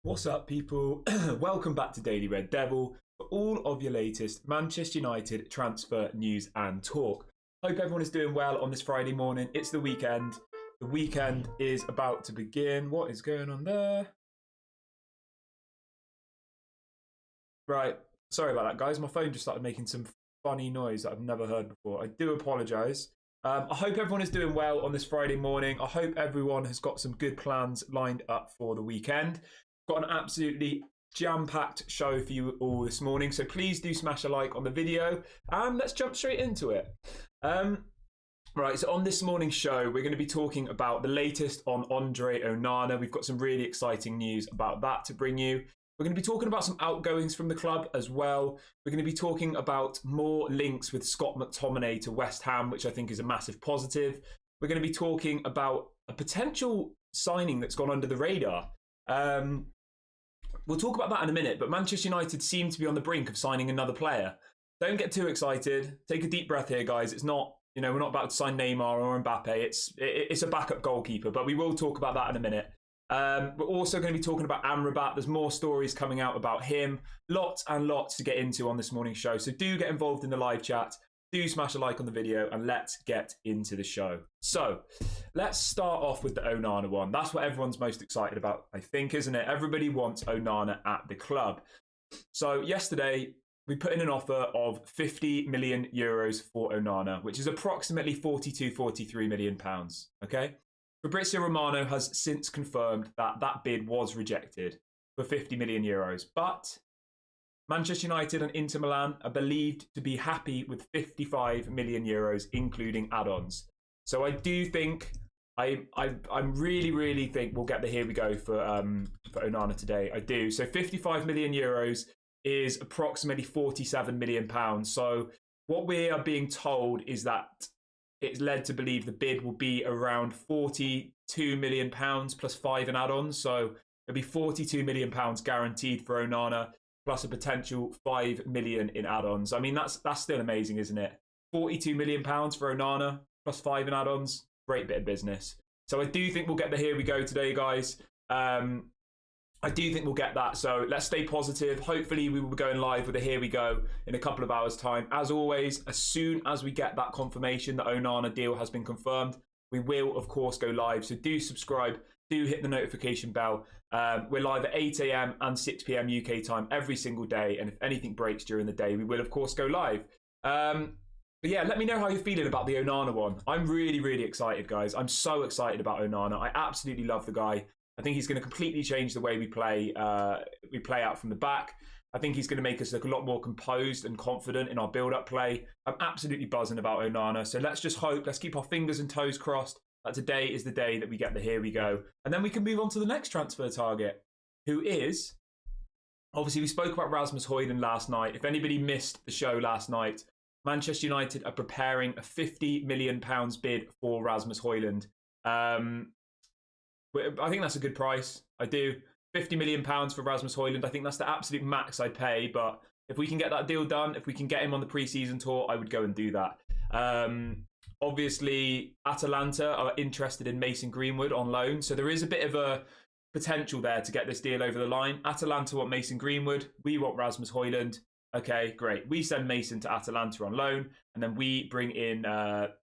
What's up, people? Welcome back to Daily Red Devil for all of your latest Manchester United transfer news and talk. Hope everyone is doing well on this Friday morning. It's the weekend. The weekend is about to begin. What is going on there? Right. Sorry about that, guys. My phone just started making some funny noise that I've never heard before. I do apologise. I hope everyone is doing well on this Friday morning. I hope everyone has got some good plans lined up for the weekend. Got an absolutely jam-packed show for you all this morning, so please do smash a like on the video and let's jump straight into it. Right, so on this morning's show we're going to be talking about the latest on Andre Onana. We've got some really exciting news about that to bring you. We're going to be talking about some outgoings from the club as well. We're going to be talking about more links with Scott McTominay to West Ham, which I think is a massive positive. We're going to be talking about a potential signing that's gone under the radar. We'll talk about that in a minute, but Manchester United seem to be on the brink of signing another player. Don't get too excited. Take a deep breath here, guys. It's not, we're not about to sign Neymar or Mbappe. It's a backup goalkeeper, but we will talk about that in a minute. We're also going to be talking about Amrabat. There's more stories coming out about him. Lots and lots to get into on this morning's show. So do get involved in the live chat. Do smash a like on the video and let's get into the show. So let's start off with the Onana one. That's what everyone's most excited about, I think, isn't it? Everybody wants Onana at the club. So yesterday we put in an offer of 50 million euros for Onana, which is approximately 43 million pounds. Okay. Fabrizio Romano has since confirmed that that bid was rejected for 50 million euros, but Manchester United and Inter Milan are believed to be happy with 55 million euros, including add-ons. So I do think, I really think we'll get the here we go for Onana today. I do. So 55 million euros is approximately 47 million pounds. So what we are being told is that it's led to believe the bid will be around 42 million pounds plus 5 in add-ons. So it'll be 42 million pounds guaranteed for Onana, plus a potential 5 million in add-ons. I mean, that's still amazing, isn't it? 42 million pounds for Onana, plus 5 in add-ons. Great bit of business. So I do think we'll get the here we go today, guys. I do think we'll get that. So let's stay positive. Hopefully we will be going live with a here we go in a couple of hours' time. As always, as soon as we get that confirmation that Onana deal has been confirmed, we will, of course, go live. So do subscribe. Do hit the notification bell. We're live at 8 a.m. and 6 p.m. UK time every single day. And if anything breaks during the day, we will, of course, go live. But yeah, let me know how you're feeling about the Onana one. I'm really excited, guys. I'm so excited about Onana. I absolutely love the guy. I think he's going to completely change the way we play out from the back. I think he's going to make us look a lot more composed and confident in our build-up play. I'm absolutely buzzing about Onana. So let's just hope, let's keep our fingers and toes crossed that today is the day that we get the here we go. And then we can move on to the next transfer target, who is, obviously we spoke about Rasmus Hojlund last night. If anybody missed the show last night, Manchester United are preparing a £50 million bid for Rasmus Hojlund. I think that's a good price. I do. £50 million for Rasmus Hojlund. I think that's the absolute max I'd pay. But if we can get that deal done, if we can get him on the pre-season tour, I would go and do that. Obviously, Atalanta are interested in Mason Greenwood on loan. So there is a bit of a potential there to get this deal over the line. Atalanta want Mason Greenwood. We want Rasmus Hojlund. Okay, great. We send Mason to Atalanta on loan. And then we bring in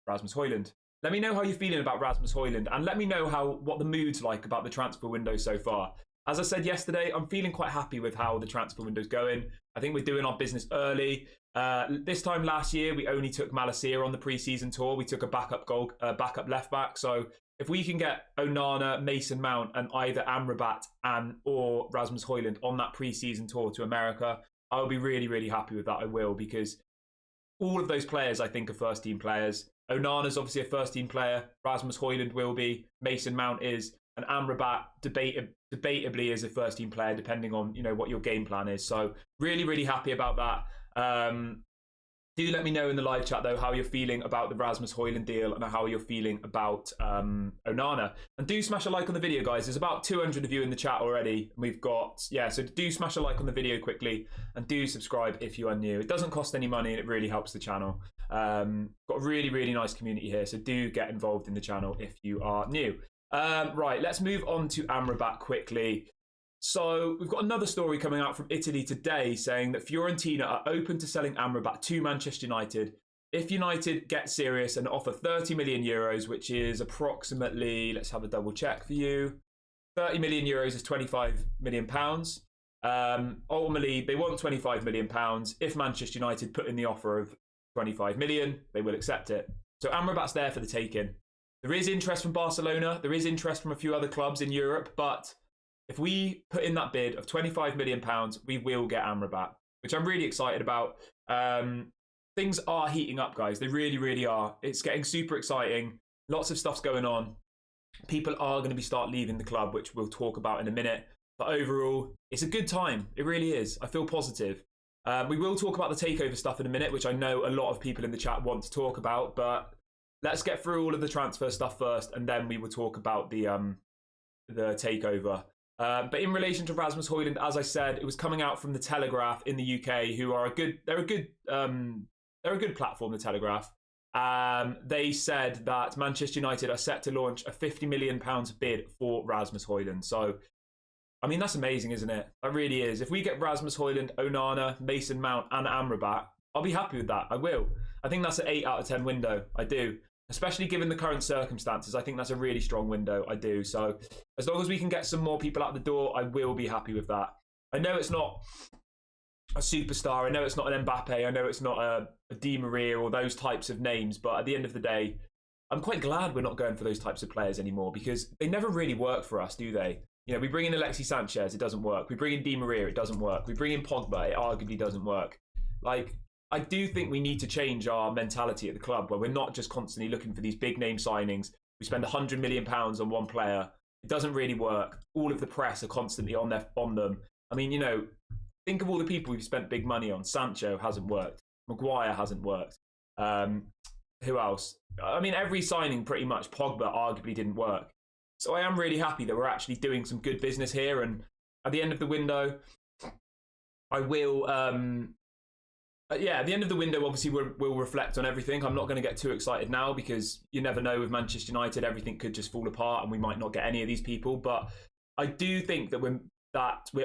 Rasmus Hojlund. Let me know how you're feeling about Rasmus Hojlund, and let me know what the mood's like about the transfer window so far. As I said yesterday, I'm feeling quite happy with how the transfer window's going. I think we're doing our business early. This time last year, we only took Malacia on the pre-season tour. We took a backup left back. So if we can get Onana, Mason Mount, and either Amrabat or Rasmus Hojlund on that pre-season tour to America, I'll be really happy with that. I will, because all of those players, I think, are first-team players. Onana's obviously a first-team player. Rasmus Hojlund will be. Mason Mount is. And Amrabat debatably is a first-team player, depending on what your game plan is. So really happy about that. Do let me know in the live chat, though, how you're feeling about the Rasmus Hojlund deal and how you're feeling about Onana. And do smash a like on the video, guys. There's about 200 of you in the chat already. We've got, so do smash a like on the video quickly and do subscribe if you are new. It doesn't cost any money and it really helps the channel. Got a really nice community here, so do get involved in the channel if you are new. Right, let's move on to Amrabat quickly. So we've got another story coming out from Italy today saying that Fiorentina are open to selling Amrabat to Manchester United if United get serious and offer 30 million euros, which is approximately, let's have a double check for you, 30 million euros is 25 million pounds. Ultimately, they want 25 million pounds. If Manchester United put in the offer of 25 million, they will accept it. So Amrabat's there for the taking. There is interest from Barcelona. There is interest from a few other clubs in Europe, but if we put in that bid of 25 million pounds, we will get Amrabat, which I'm really excited about. Things are heating up, guys. They really, really are. It's getting super exciting. Lots of stuff's going on. People are going to start leaving the club, which we'll talk about in a minute. But overall, it's a good time. It really is. I feel positive. We will talk about the takeover stuff in a minute, which I know a lot of people in the chat want to talk about. But let's get through all of the transfer stuff first, and then we will talk about the takeover. But in relation to Rasmus Hojlund, as I said, it was coming out from the Telegraph in the UK, who are they're a good platform, the Telegraph. They said that Manchester United are set to launch a £50 million bid for Rasmus Hojlund. So, I mean, that's amazing, isn't it? That really is. If we get Rasmus Hojlund, Onana, Mason Mount and Amrabat, I'll be happy with that. I will. I think that's an 8 out of 10 window. I do. Especially given the current circumstances, I think that's a really strong window. I do. So as long as we can get some more people out the door, I will be happy with that. I know it's not a superstar. I know it's not an Mbappe. I know it's not a Di Maria or those types of names. But at the end of the day, I'm quite glad we're not going for those types of players anymore, because they never really work for us, do they? You know, we bring in Alexis Sanchez, it doesn't work. We bring in Di Maria, it doesn't work. We bring in Pogba, it arguably doesn't work. Like, I do think we need to change our mentality at the club, where we're not just constantly looking for these big name signings. We spend £100 million on one player. It doesn't really work. All of the press are constantly on them. I mean, you know, think of all the people we've spent big money on. Sancho hasn't worked. Maguire hasn't worked. Who else? I mean, every signing pretty much, Pogba arguably didn't work. So I am really happy that we're actually doing some good business here. And at the end of the window, I will... at the end of the window, obviously, we'll reflect on everything. I'm not going to get too excited now, because you never know with Manchester United, everything could just fall apart and we might not get any of these people. But I do think that we're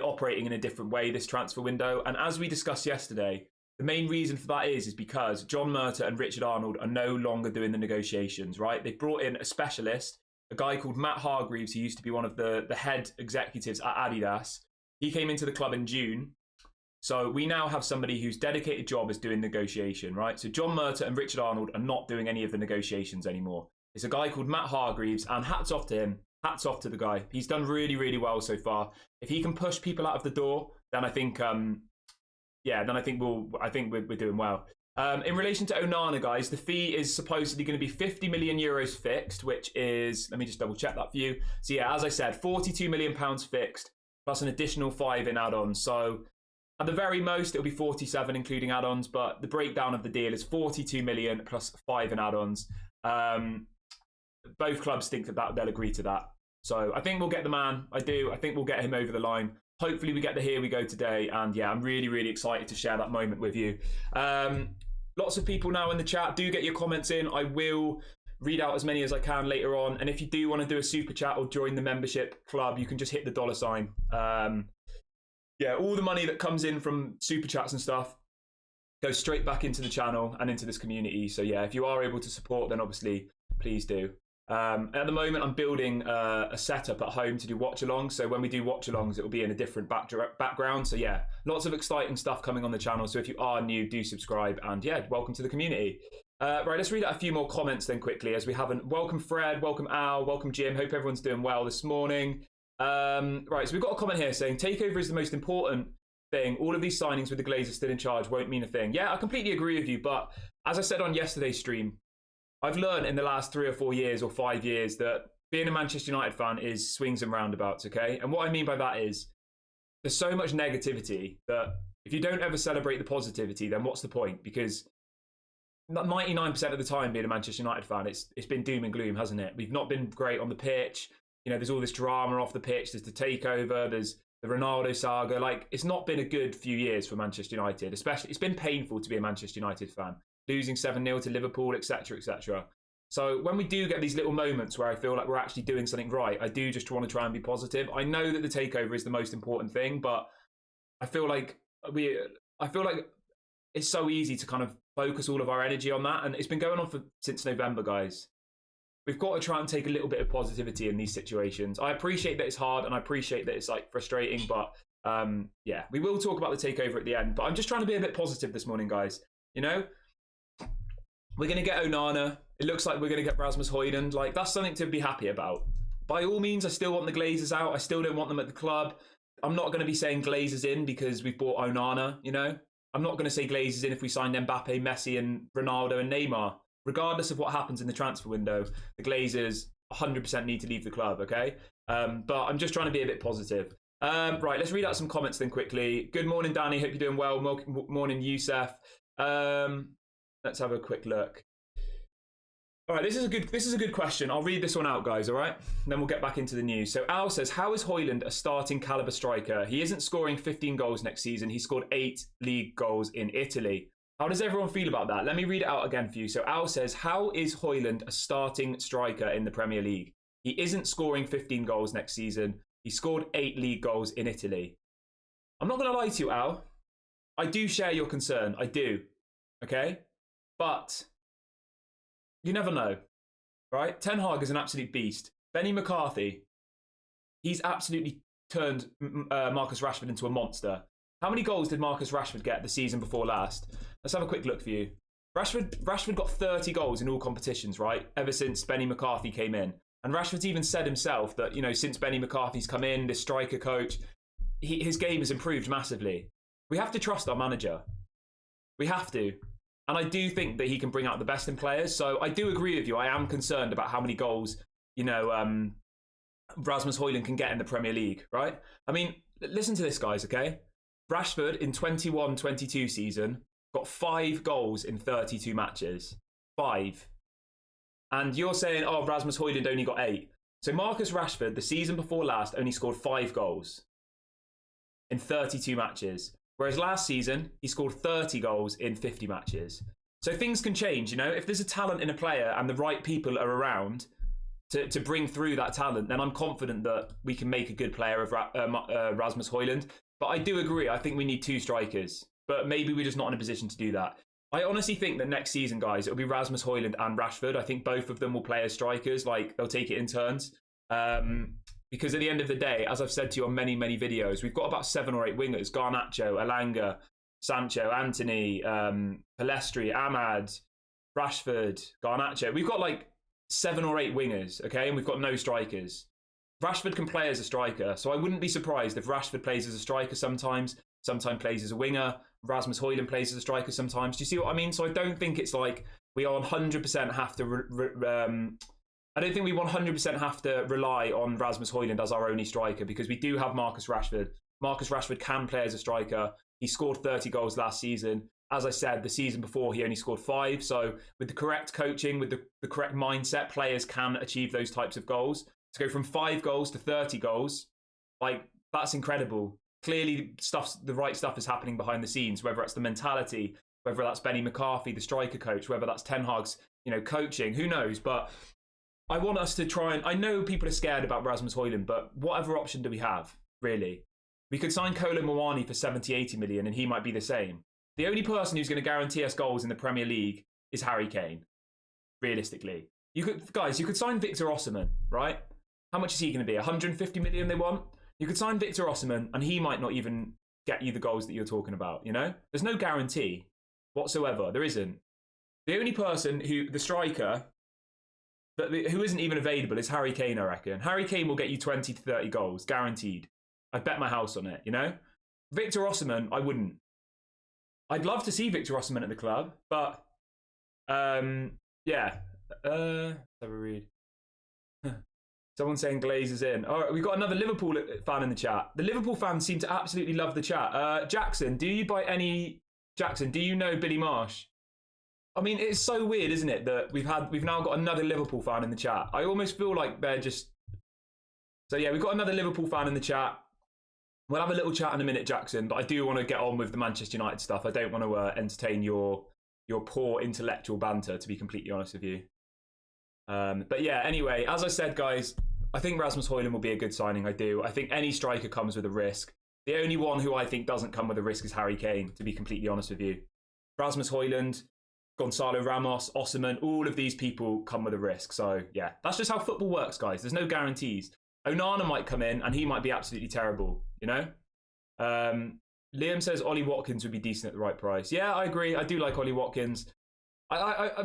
operating in a different way this transfer window. And as we discussed yesterday, the main reason for that is because John Murtaugh and Richard Arnold are no longer doing the negotiations, right? They've brought in a specialist, a guy called Matt Hargreaves, who used to be one of the head executives at Adidas. He came into the club in June. So we now have somebody whose dedicated job is doing negotiation, right? So John Murtaugh and Richard Arnold are not doing any of the negotiations anymore. It's a guy called Matt Hargreaves, and hats off to him. Hats off to the guy. He's done really, really well so far. If he can push people out of the door, then I think, we're doing well. In relation to Onana, guys, the fee is supposedly going to be 50 million euros fixed, which is, let me just double check that for you. So yeah, as I said, 42 million pounds fixed, plus an additional 5 in add-ons. So at the very most, it'll be 47, including add-ons, but the breakdown of the deal is 42 million plus 5 in add-ons. Both clubs think that they'll agree to that. So I think we'll get the man. I do. I think we'll get him over the line. Hopefully we get the here we go today. And yeah, I'm really, really excited to share that moment with you. Lots of people now in the chat. Do get your comments in. I will read out as many as I can later on. And if you do want to do a super chat or join the membership club, you can just hit the $sign. All the money that comes in from super chats and stuff goes straight back into the channel and into this community. So yeah, if you are able to support, then obviously please do. At the moment, I'm building a setup at home to do watch-alongs. So when we do watch-alongs, it will be in a different background. So yeah, lots of exciting stuff coming on the channel. So if you are new, do subscribe. And yeah, welcome to the community. Right, let's read out a few more comments then quickly, as we haven't. Welcome Fred, welcome Al, welcome Jim. Hope everyone's doing well this morning. Right, so we've got a comment here saying takeover is the most important thing. All of these signings with the Glazers still in charge won't mean a thing. Yeah, I completely agree with you. But as I said on yesterday's stream, I've learned in the last 3 or 4 years or 5 years that being a Manchester United fan is swings and roundabouts, okay? And what I mean by that is there's so much negativity that if you don't ever celebrate the positivity, then what's the point? Because 99% of the time being a Manchester United fan, it's been doom and gloom, hasn't it? We've not been great on the pitch. You know, there's all this drama off the pitch. There's the takeover. There's the Ronaldo saga. Like, it's not been a good few years for Manchester United. Especially, it's been painful to be a Manchester United fan. Losing 7-0 to Liverpool, etc., etc. So when we do get these little moments where I feel like we're actually doing something right, I do just want to try and be positive. I know that the takeover is the most important thing, but I feel like it's so easy to kind of focus all of our energy on that, and it's been going on since November, guys. We've got to try and take a little bit of positivity in these situations. I appreciate that it's hard, and I appreciate that it's like frustrating, but yeah, we will talk about the takeover at the end. But I'm just trying to be a bit positive this morning, guys. You know, we're going to get Onana. It looks like we're going to get Rasmus Hojlund. Like, that's something to be happy about. By all means, I still want the Glazers out. I still don't want them at the club. I'm not going to be saying Glazers in because we've bought Onana, you know. I'm not going to say Glazers in if we signed Mbappe, Messi and Ronaldo and Neymar. Regardless of what happens in the transfer window, the Glazers 100% need to leave the club, okay? But I'm just trying to be a bit positive. Right, let's read out some comments then quickly. Good morning, Danny. Hope you're doing well. Morning, Youssef. Let's have a quick look. All right, this is a good question. I'll read this one out, guys, all right? And then we'll get back into the news. So Al says, how is Hojlund a starting caliber striker? He isn't scoring 15 goals next season. He scored 8 league goals in Italy. How does everyone feel about that? Let me read it out again for you. So Al says, how is Hojlund a starting striker in the Premier League? He isn't scoring 15 goals next season. He scored 8 league goals in Italy. I'm not going to lie to you, Al. I do share your concern. I do. Okay? But you never know, right? Ten Hag is an absolute beast. Benny McCarthy, he's absolutely turned Marcus Rashford into a monster. How many goals did Marcus Rashford get the season before last? Let's have a quick look for you. Rashford got 30 goals in all competitions, right? Ever since Benny McCarthy came in. And Rashford's even said himself that, you know, since Benny McCarthy's come in, this striker coach, his game has improved massively. We have to trust our manager. We have to. And I do think that he can bring out the best in players. So I do agree with you. I am concerned about how many goals, you know, Rasmus Hojlund can get in the Premier League, right? I mean, listen to this, guys, okay? Rashford in 21-22 season got 5 goals in 32 matches. 5. And you're saying, oh, Rasmus Hojlund only got 8. So Marcus Rashford, the season before last, only scored 5 goals in 32 matches. Whereas last season, he scored 30 goals in 50 matches. So things can change, you know? If there's a talent in a player and the right people are around to bring through that talent, then I'm confident that we can make a good player of Rasmus Hojlund. But I do agree, I think we need 2 strikers. But maybe we're just not in a position to do that. I honestly think that next season, guys, it'll be Rasmus Hojlund and Rashford. I think both of them will play as strikers. Like, they'll take it in turns. Because at the end of the day, as I've said to you on many, many videos, we've got about 7 or 8 wingers. Garnacho, Elanga, Sancho, Anthony, Palestri, Ahmad, Rashford, Garnacho. We've got like 7 or 8 wingers, okay? And we've got no strikers. Rashford can play as a striker, so I wouldn't be surprised if Rashford plays as a striker sometimes plays as a winger. Rasmus Hojlund plays as a striker sometimes. Do you see what I mean? So I don't think it's like we 100% have to... I don't think we 100% have to rely on Rasmus Hojlund as our only striker, because we do have Marcus Rashford. Marcus Rashford can play as a striker. He scored 30 goals last season. As I said, the season before, he only scored 5. So with the correct coaching, with the correct mindset, players can achieve those types of goals. To go from 5 goals to 30 goals, like, that's incredible. Clearly, the right stuff is happening behind the scenes, whether it's the mentality, whether that's Benny McCarthy, the striker coach, whether that's Ten Hag's, you know, coaching, who knows? But I want us to try and... I know people are scared about Rasmus Hojlund, but what other option do we have, really? We could sign Kolo Muani for 70, 80 million, and he might be the same. The only person who's going to guarantee us goals in the Premier League is Harry Kane, realistically. You could sign Victor Osimhen, right? How much is he going to be? 150 million they want? You could sign Victor Osimhen, and he might not even get you the goals that you're talking about, you know? There's no guarantee whatsoever. There isn't. The only person the striker... But who isn't even available is Harry Kane, I reckon. Harry Kane will get you 20 to 30 goals, guaranteed. I'd bet my house on it, you know? Victor Osimhen, I wouldn't. I'd love to see Victor Osimhen at the club, but... yeah. Let's have a read. Someone saying Glazers in. All right, we've got another Liverpool fan in the chat. The Liverpool fans seem to absolutely love the chat. Jackson, do you know Billy Marsh? I mean, it's so weird, isn't it, that we've now got another Liverpool fan in the chat. I almost feel like they're just... So yeah, we've got another Liverpool fan in the chat. We'll have a little chat in a minute, Jackson, but I do want to get on with the Manchester United stuff. I don't want to entertain your poor intellectual banter, to be completely honest with you. But yeah, anyway, as I said, guys, I think Rasmus Hojlund will be a good signing. I do. I think any striker comes with a risk. The only one who I think doesn't come with a risk is Harry Kane, to be completely honest with you. Rasmus Hojlund, Gonzalo Ramos, Osimhen, all of these people come with a risk. So yeah, that's just how football works, guys. There's no guarantees. Onana might come in and he might be absolutely terrible, you know? Liam says Ollie Watkins would be decent at the right price. Yeah, I agree. I do like Ollie Watkins.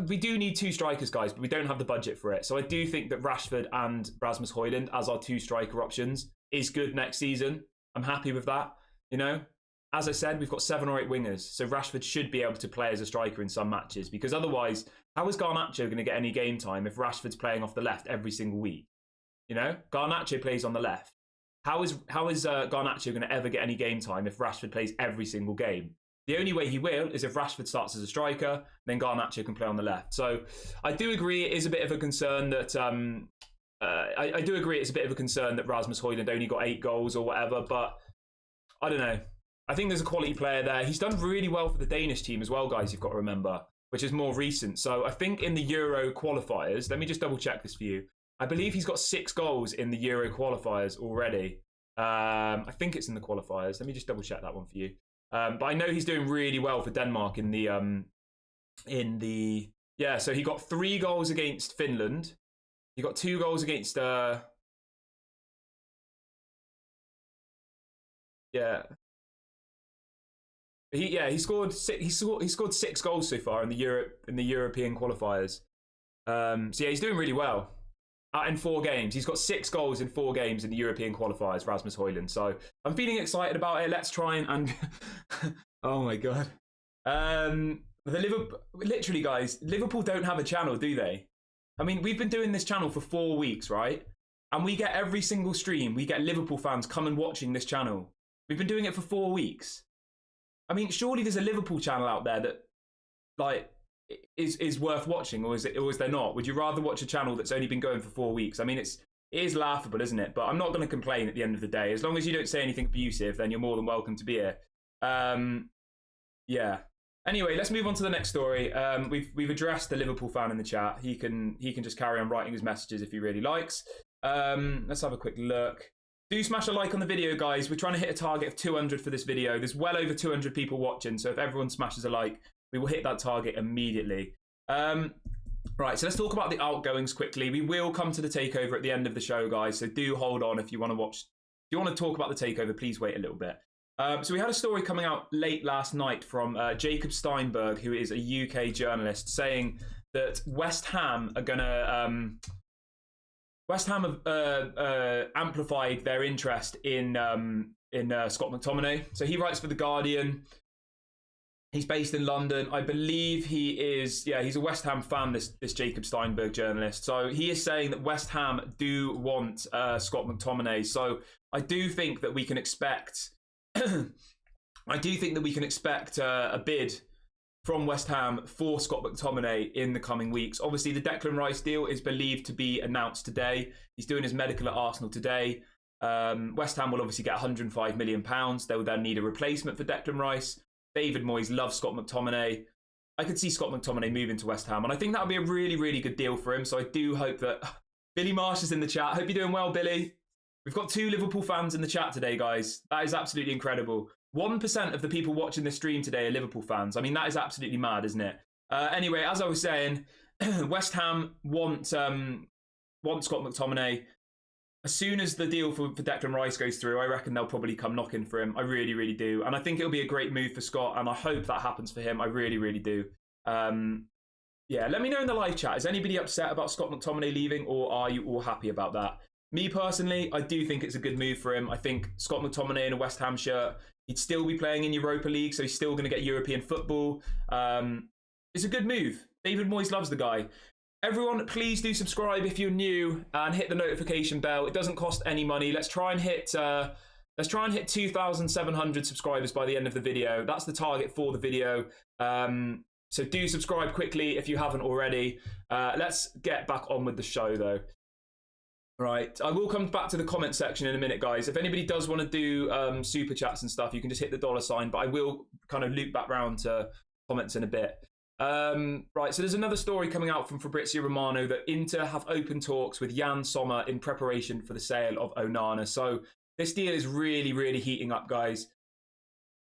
We do need two strikers, guys, but we don't have the budget for it. So I do think that Rashford and Rasmus Hojlund as our two striker options is good next season. I'm happy with that, you know? As I said, we've got 7 or 8 wingers, so Rashford should be able to play as a striker in some matches, because otherwise, how is Garnacho going to get any game time if Rashford's playing off the left every single week? You know, Garnacho plays on the left. How is Garnacho going to ever get any game time if Rashford plays every single game? The only way he will is if Rashford starts as a striker, then Garnacho can play on the left. So I do agree it is a bit of a concern that I do agree it's a bit of a concern that Rasmus Hojlund only got 8 goals or whatever, but I don't know. I think there's a quality player there. He's done really well for the Danish team as well, guys, you've got to remember, which is more recent. So I think in the Euro qualifiers, let me just double check this for you. I believe he's got 6 goals in the Euro qualifiers already. I think it's in the qualifiers. Let me just double check that one for you. But I know he's doing really well for Denmark in the yeah. So he got 3 goals against Finland. He got 2 goals against yeah. He scored 6 goals so far in the European qualifiers. So yeah, he's doing really well. In 4 games, he's got 6 goals in 4 games in the European qualifiers, Rasmus Hojlund. So I'm feeling excited about it. Let's try and oh my god, literally, guys, Liverpool don't have a channel, do they? I mean, we've been doing this channel for 4 weeks, right? And we get every single stream, we get Liverpool fans come and watching this channel. We've been doing it for 4 weeks. I mean, surely there's a Liverpool channel out there that, like, is worth watching, or is there not? Would you rather watch a channel that's only been going for 4 weeks? I mean, it is laughable, isn't it? But I'm not going to complain at the end of the day. As long as you don't say anything abusive, then you're more than welcome to be here. Yeah. Anyway, let's move on to the next story. We've addressed the Liverpool fan in the chat. He can just carry on writing his messages if he really likes. Let's have a quick look. Do smash a like on the video, guys. We're trying to hit a target of 200 for this video. There's well over 200 people watching, so if everyone smashes a like, we will hit that target immediately. Right, so let's talk about the outgoings quickly. We will come to the takeover at the end of the show, guys, so do hold on if you want to watch. If you want to talk about the takeover, please wait a little bit. So we had a story coming out late last night from Jacob Steinberg, who is a UK journalist, saying that West Ham are going to... West Ham have amplified their interest in Scott McTominay. So he writes for The Guardian. He's based in London. I believe he is, yeah, he's a West Ham fan, this Jacob Steinberg journalist. So he is saying that West Ham do want Scott McTominay. So I do think that we can expect, a bid from West Ham for Scott McTominay in the coming weeks. Obviously, the Declan Rice deal is believed to be announced today. He's doing his medical at Arsenal today. West Ham will obviously get £105 million. They will then need a replacement for Declan Rice. David Moyes loves Scott McTominay. I could see Scott McTominay moving to West Ham, and I think that would be a really, really good deal for him. So I do hope that... Billy Marsh is in the chat. Hope you're doing well, Billy. We've got 2 Liverpool fans in the chat today, guys. That is absolutely incredible. 1% of the people watching this stream today are Liverpool fans. I mean, that is absolutely mad, isn't it? Anyway, as I was saying, West Ham want Scott McTominay. As soon as the deal for Declan Rice goes through, I reckon they'll probably come knocking for him. I really, really do. And I think it'll be a great move for Scott, and I hope that happens for him. I really, really do. Yeah, let me know in the live chat. Is anybody upset about Scott McTominay leaving, or are you all happy about that? Me personally, I do think it's a good move for him. I think Scott McTominay in a West Ham shirt, he'd still be playing in Europa League, so he's still going to get European football. It's a good move. David Moyes loves the guy. Everyone, please do subscribe if you're new and hit the notification bell. It doesn't cost any money. Let's try and hit 2,700 subscribers by the end of the video. That's the target for the video. So do subscribe quickly if you haven't already. Let's get back on with the show, though. Right, I will come back to the comment section in a minute, guys. If anybody does want to do super chats and stuff, you can just hit the $sign, but I will kind of loop back round to comments in a bit. Right, so there's another story coming out from Fabrizio Romano that Inter have open talks with Jan Sommer in preparation for the sale of Onana. So this deal is really, really heating up, guys.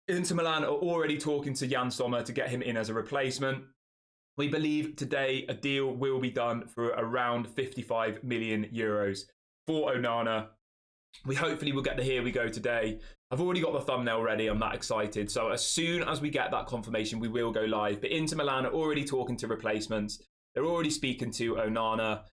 Inter Milan are already talking to Jan Sommer to get him in as a replacement. We believe today a deal will be done for around 55 million euros for Onana. We hopefully will get the here we go today. I've already got the thumbnail ready. I'm that excited. So as soon as we get that confirmation, we will go live. But Inter Milan are already talking to replacements. They're already speaking to Onana.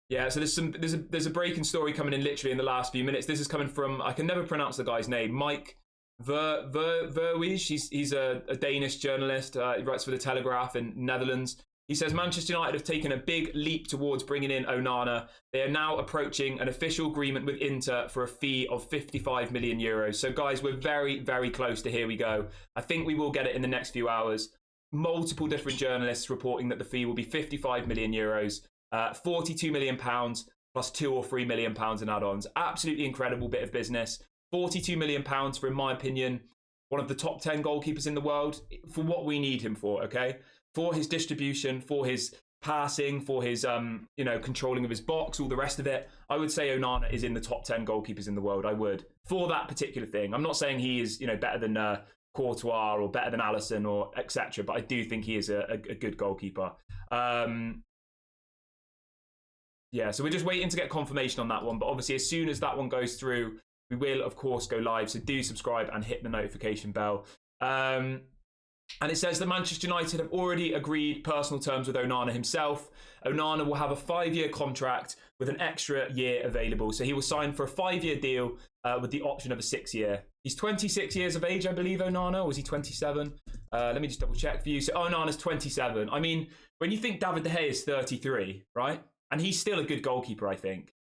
Yeah, so there's a breaking story coming in literally in the last few minutes. This is coming from, I can never pronounce the guy's name, Mike Verweij. He's a Danish journalist. He writes for the Telegraph in Netherlands. He says Manchester United have taken a big leap towards bringing in Onana. They are now approaching an official agreement with Inter for a fee of 55 million euros. So guys, we're very, very close to here we go. I think we will get it in the next few hours. Multiple different journalists reporting that the fee will be 55 million euros, 42 million pounds plus 2 or 3 million pounds in add-ons. Absolutely incredible bit of business. 42 million pounds for, in my opinion, one of the top 10 goalkeepers in the world for what we need him for, okay? For his distribution, for his passing, for his controlling of his box, all the rest of it. I would say Onana is in the top 10 goalkeepers in the world. I would, for that particular thing. I'm not saying he is better than Courtois or better than Alisson or etc. But I do think he is a good goalkeeper. Yeah, so we're just waiting to get confirmation on that one. But obviously, as soon as that one goes through, we will of course go live. So do subscribe and hit the notification bell. And it says that Manchester United have already agreed personal terms with Onana himself. Onana will have a 5-year contract with an extra year available. So he will sign for a 5-year deal with the option of a 6-year. He's 26 years of age, I believe, Onana. Or was he 27? Let me just double check for you. So Onana's 27. I mean, when you think David De Gea is 33, right? And he's still a good goalkeeper, I think.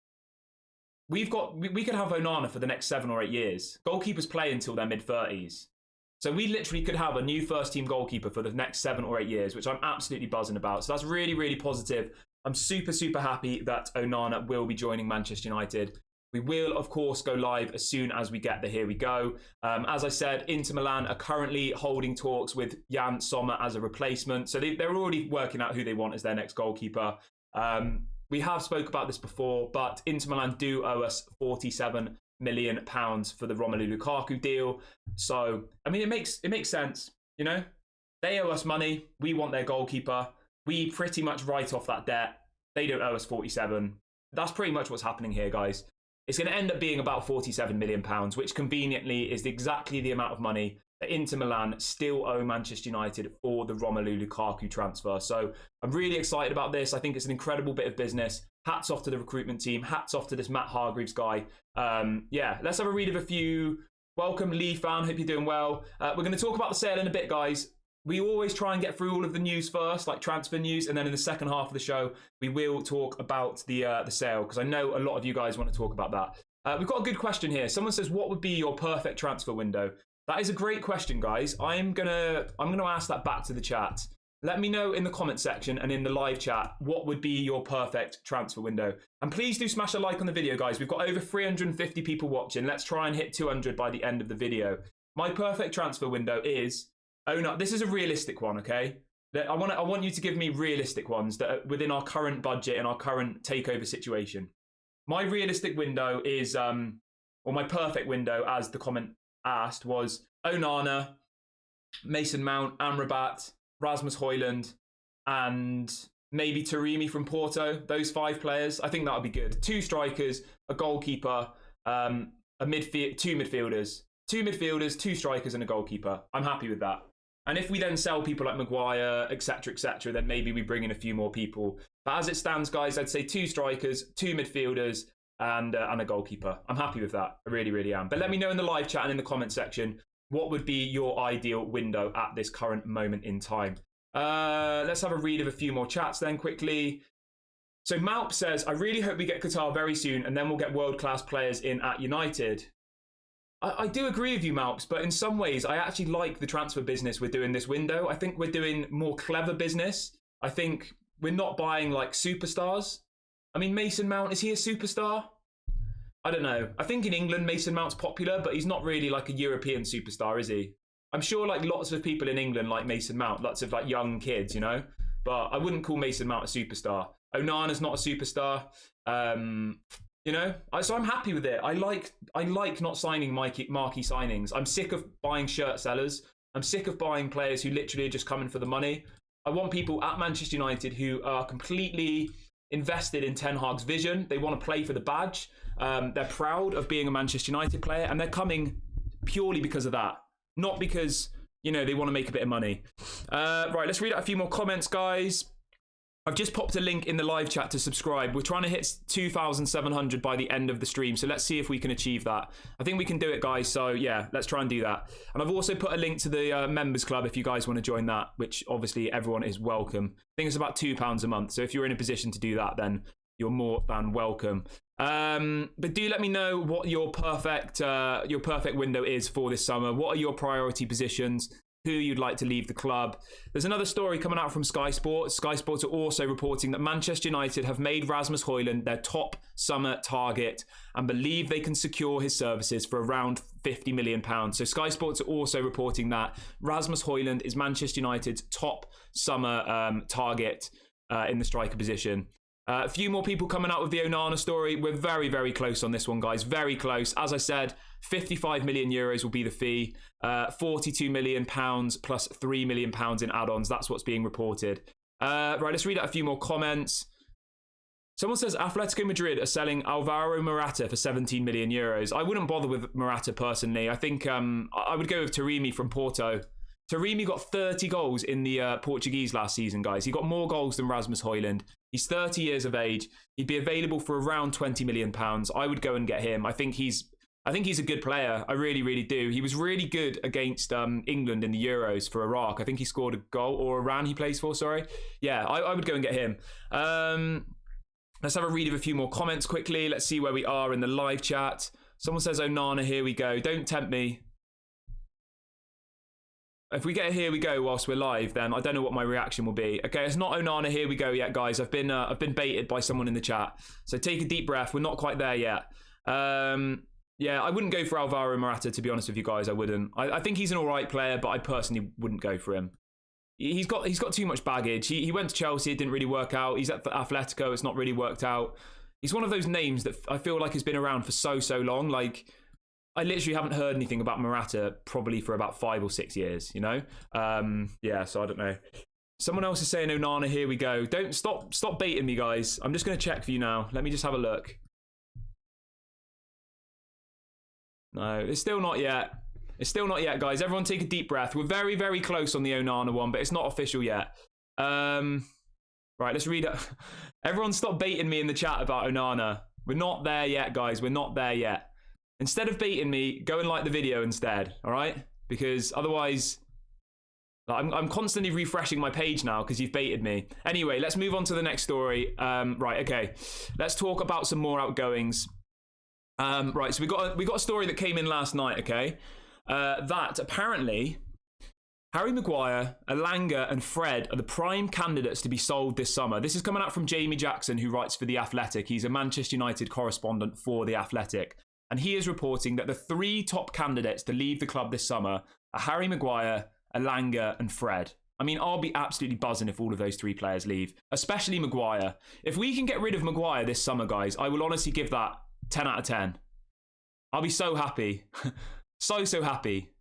We could have Onana for the next 7 or 8 years. Goalkeepers play until their mid-30s. So we literally could have a new first-team goalkeeper for the next 7 or 8 years, which I'm absolutely buzzing about. So that's really, really positive. I'm super, super happy that Onana will be joining Manchester United. We will, of course, go live as soon as we get the here we go. As I said, Inter Milan are currently holding talks with Jan Sommer as a replacement. So they're already working out who they want as their next goalkeeper. We have spoke about this before, but Inter Milan do owe us £47 million for the Romelu Lukaku deal. So I mean, it makes sense. They owe us money. We want their goalkeeper. We pretty much write off that debt. They don't owe us 47. That's pretty much what's happening here, guys. It's going to end up being about £47 million, which conveniently is exactly the amount of money that Inter Milan still owe Manchester United for the Romelu Lukaku transfer. So I'm really excited about this. I think it's an incredible bit of business. Hats off to the recruitment team. Hats off to this Matt Hargreaves guy. Yeah, let's have a read of a few. Welcome, Lee fan. Hope you're doing well. We're going to talk about the sale in a bit, guys. We always try and get through all of the news first, like transfer news, and then in the second half of the show, we will talk about the sale, because I know a lot of you guys want to talk about that. We've got a good question here. Someone says, what would be your perfect transfer window? That is a great question, guys. I'm gonna ask that back to the chat. Let me know in the comment section and in the live chat what would be your perfect transfer window. And please do smash a like on the video, guys. We've got over 350 people watching. Let's try and hit 200 by the end of the video. My perfect transfer window is... Oh no, this is a realistic one, okay? I want you to give me realistic ones that are within our current budget and our current takeover situation. My realistic window is, or my perfect window, as the comment asked, was Onana, Mason Mount, Amrabat, Rasmus Hojlund, and maybe Taremi from Porto. Those 5 players. I think that would be good. 2 strikers, a goalkeeper, two midfielders. 2 midfielders, 2 strikers, and a goalkeeper. I'm happy with that. And if we then sell people like Maguire, etc., then maybe we bring in a few more people. But as it stands, guys, I'd say 2 strikers, 2 midfielders, and a goalkeeper. I'm happy with that. I really, really am. But let me know in the live chat and in the comment section what would be your ideal window at this current moment in time. Let's have a read of a few more chats then quickly. So Malp says, I really hope we get Qatar very soon, and then we'll get world-class players in at United. I do agree with you, Malps, but in some ways, I actually like the transfer business we're doing this window. I think we're doing more clever business. I think we're not buying like superstars. I mean, Mason Mount, is he a superstar? I don't know. I think in England, Mason Mount's popular, but he's not really like a European superstar, is he? I'm sure like lots of people in England like Mason Mount, lots of like young kids, you know. But I wouldn't call Mason Mount a superstar. Onana's not a superstar. You know, so I'm happy with it. I like not signing marquee signings. I'm sick of buying shirt sellers. I'm sick of buying players who literally are just coming for the money. I want people at Manchester United who are completely invested in Ten Hag's vision. They want to play for the badge. They're proud of being a Manchester United player, and they're coming purely because of that, not because, you know, they want to make a bit of money. Right, let's read out a few more comments, guys. I've just popped a link in the live chat to subscribe. We're trying to hit 2,700 by the end of the stream, so let's see if we can achieve that. I think we can do it, guys, so yeah, let's try and do that. And I've also put a link to the members club if you guys want to join that, which obviously everyone is welcome. I think it's about £2 a month, so if you're in a position to do that, then you're more than welcome. But do let me know what your perfect window is for this summer. What are your priority positions? Who you'd like to leave the club? There's another story coming out from Sky Sports. Sky Sports are also reporting that Manchester United have made Rasmus Hojlund their top summer target and believe they can secure his services for around £50 million. So Sky Sports are also reporting that Rasmus Hojlund is Manchester United's top summer target in the striker position. A few more people coming out with the Onana story. We're very, very close on this one, guys. Very close. As I said, 55 million euros will be the fee. 42 million pounds plus 3 million pounds in add-ons. That's what's being reported. Right, let's read out a few more comments. Someone says Atletico Madrid are selling Alvaro Morata for 17 million euros. I wouldn't bother with Morata personally. I think I would go with Taremi from Porto. Taremi got 30 goals in the Portuguese last season, guys. He got more goals than Rasmus Hojlund. He's 30 years of age. He'd be available for around £20 million. I would go and get him. I think he's a good player. I really, really do. He was really good against England in the Euros for Iraq. I think he scored a goal, or Iran he plays for, sorry. Yeah, I would go and get him. Let's have a read of a few more comments quickly. Let's see where we are in the live chat. Someone says Onana, here we go. Don't tempt me. If we get here we go whilst we're live, then I don't know what my reaction will be. Okay, it's not Onana, here we go yet, guys. I've been baited by someone in the chat. So take a deep breath. We're not quite there yet. Yeah, I wouldn't go for Alvaro Morata, to be honest with you guys. I wouldn't. I think he's an all right player, but I personally wouldn't go for him. He's got too much baggage. He went to Chelsea, it didn't really work out. He's at Atletico, it's not really worked out. He's one of those names that I feel like has been around for so long. Like, I literally haven't heard anything about Morata probably for about 5 or 6 years, you know? Yeah, so I don't know. Someone else is saying Onana, here we go. Don't stop baiting me, guys. I'm just going to check for you now. Let me just have a look. No, it's still not yet. It's still not yet, guys. Everyone take a deep breath. We're very, very close on the Onana one, but it's not official yet. Right, let's read it. Everyone stop baiting me in the chat about Onana. We're not there yet, guys. We're not there yet. Instead of baiting me, go and like the video instead, all right? Because otherwise, I'm constantly refreshing my page now because you've baited me. Anyway, let's move on to the next story. Right, okay. Let's talk about some more outgoings. Right, so we got a story that came in last night, okay? That apparently Harry Maguire, Elanga and Fred are the prime candidates to be sold this summer. This is coming out from Jamie Jackson, who writes for The Athletic. He's a Manchester United correspondent for The Athletic. And he is reporting that the 3 top candidates to leave the club this summer are Harry Maguire, Elanga and Fred. I mean, I'll be absolutely buzzing if all of those 3 players leave, especially Maguire. If we can get rid of Maguire this summer, guys, I will honestly give that 10 out of 10. I'll be so happy. so happy.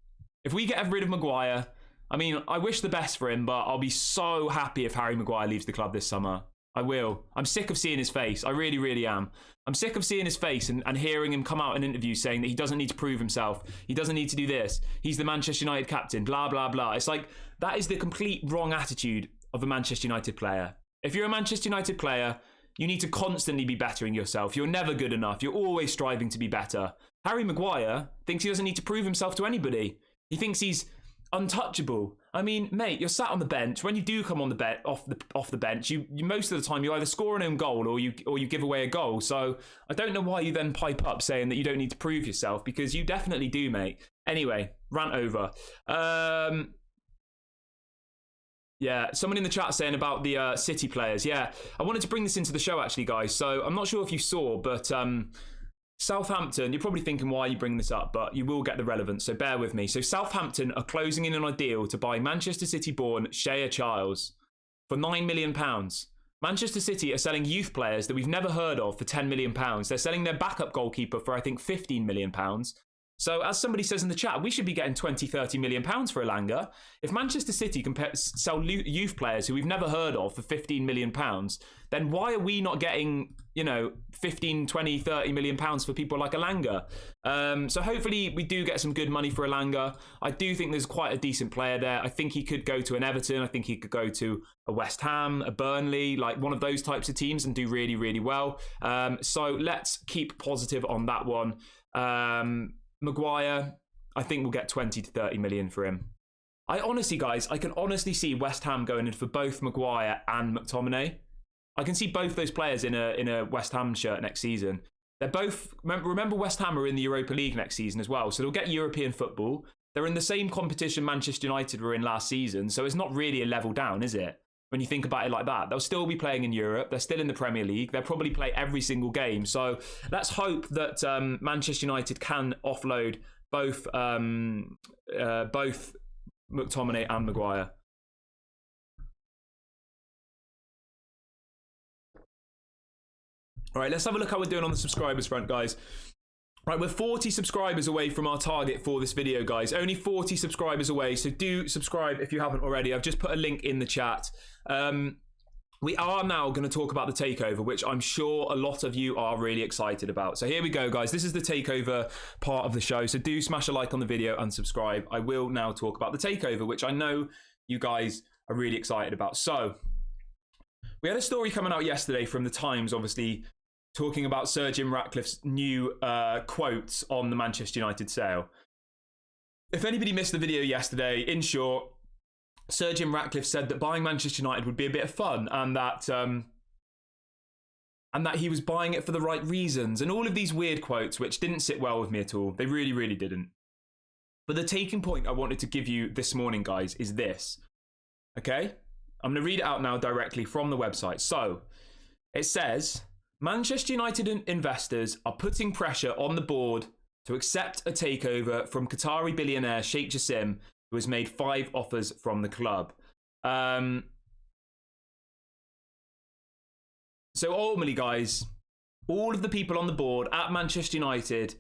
If we get rid of Maguire, I mean, I wish the best for him, but I'll be so happy if Harry Maguire leaves the club this summer. I will. I'm sick of seeing his face. I really, really am. I'm sick of seeing his face and hearing him come out in interviews saying that he doesn't need to prove himself. He doesn't need to do this. He's the Manchester United captain, blah, blah, blah. It's like, that is the complete wrong attitude of a Manchester United player. If you're a Manchester United player, you need to constantly be bettering yourself. You're never good enough. You're always striving to be better. Harry Maguire thinks he doesn't need to prove himself to anybody. He thinks he's untouchable. I mean, mate, you're sat on the bench. When you do come on the off the bench, you most of the time you either score an own goal or you give away a goal. So I don't know why you then pipe up saying that you don't need to prove yourself, because you definitely do, mate. Anyway, rant over. Yeah, someone in the chat saying about the City players. Yeah, I wanted to bring this into the show actually, guys. So I'm not sure if you saw, but Southampton, you're probably thinking, why are you bringing this up? But you will get the relevance, so bear with me. So Southampton are closing in on a deal to buy Manchester City-born Shea Charles for £9 million. Manchester City are selling youth players that we've never heard of for £10 million. They're selling their backup goalkeeper for, I think, £15 million. So as somebody says in the chat, we should be getting 20, 30 million pounds for Elanga. If Manchester City can sell youth players who we've never heard of for 15 million pounds, then why are we not getting, 15, 20, 30 million pounds for people like Elanga? So hopefully we do get some good money for Elanga. I do think there's quite a decent player there. I think he could go to an Everton. I think he could go to a West Ham, a Burnley, like one of those types of teams, and do really, really well. So let's keep positive on that one. Maguire, I think we'll get 20 to 30 million for him. I can honestly see West Ham going in for both Maguire and McTominay. I can see both those players in a West Ham shirt next season. They're both, remember West Ham are in the Europa League next season as well, so they'll get European football. They're in the same competition Manchester United were in last season, so it's not really a level down, is it? When you think about it like that, they'll still be playing in Europe. They're still in the Premier League. They'll probably play every single game. So let's hope that Manchester United can offload both McTominay and Maguire. All right, let's have a look how we're doing on the subscribers front, guys. Right, we're 40 subscribers away from our target for this video, guys. Only 40 subscribers away, so do subscribe if you haven't already. I've just put a link in the chat. We are now going to talk about the takeover, which I'm sure a lot of you are really excited about. So here we go, guys. This is the takeover part of the show, so do smash a like on the video and subscribe. I will now talk about the takeover, which I know you guys are really excited about. So we had a story coming out yesterday from the Times, obviously, talking about Sir Jim Ratcliffe's new quotes on the Manchester United sale. If anybody missed the video yesterday, in short, Sir Jim Ratcliffe said that buying Manchester United would be a bit of fun, and that he was buying it for the right reasons, and all of these weird quotes which didn't sit well with me at all. They really, really didn't. But the taking point I wanted to give you this morning, guys, is this. Okay? I'm going to read it out now directly from the website. So, it says, Manchester United investors are putting pressure on the board to accept a takeover from Qatari billionaire Sheikh Jassim, who has made 5 offers from the club. So ultimately, guys, all of the people on the board at Manchester United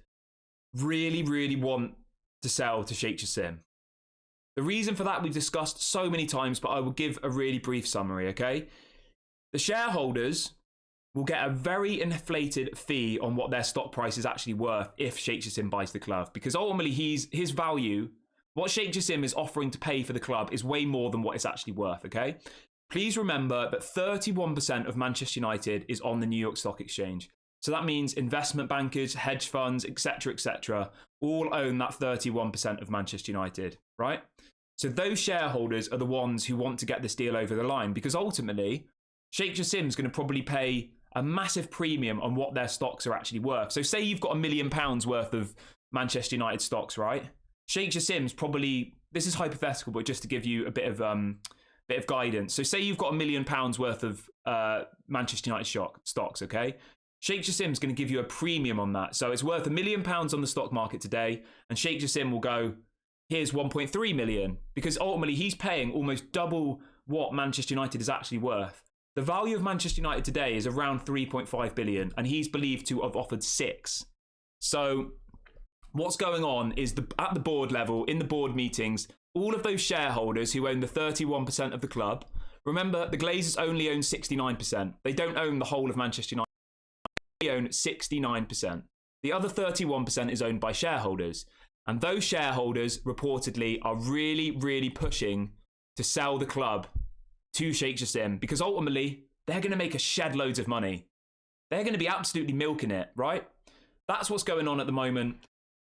really, really want to sell to Sheikh Jassim. The reason for that we've discussed so many times, but I will give a really brief summary, okay? The shareholders will get a very inflated fee on what their stock price is actually worth if Sheikh Jassim buys the club, because ultimately his value, what Sheikh Jassim is offering to pay for the club, is way more than what it's actually worth, okay? Please remember that 31% of Manchester United is on the New York Stock Exchange. So that means investment bankers, hedge funds, etc., all own that 31% of Manchester United, right? So those shareholders are the ones who want to get this deal over the line, because ultimately, Sheikh Jassim is going to probably pay a massive premium on what their stocks are actually worth. So say you've got £1 million worth of Manchester United stocks, right? Sheikh Jassim's probably, this is hypothetical, but just to give you a bit of guidance. So say you've got £1 million worth of Manchester United stocks, okay? Sheikh Jassim's going to give you a premium on that. So it's worth £1 million on the stock market today, and Sheikh Jassim will go, here's 1.3 million, because ultimately he's paying almost double what Manchester United is actually worth. The value of Manchester United today is around 3.5 billion, and he's believed to have offered 6. So what's going on is at the board level, in the board meetings, all of those shareholders who own the 31% of the club, remember the Glazers only own 69%. They don't own the whole of Manchester United. They own 69%. The other 31% is owned by shareholders. And those shareholders reportedly are really, really pushing to sell the club to Sheikh Jassim, because ultimately they're going to make a shed loads of money. They're going to be absolutely milking it, right? That's what's going on at the moment.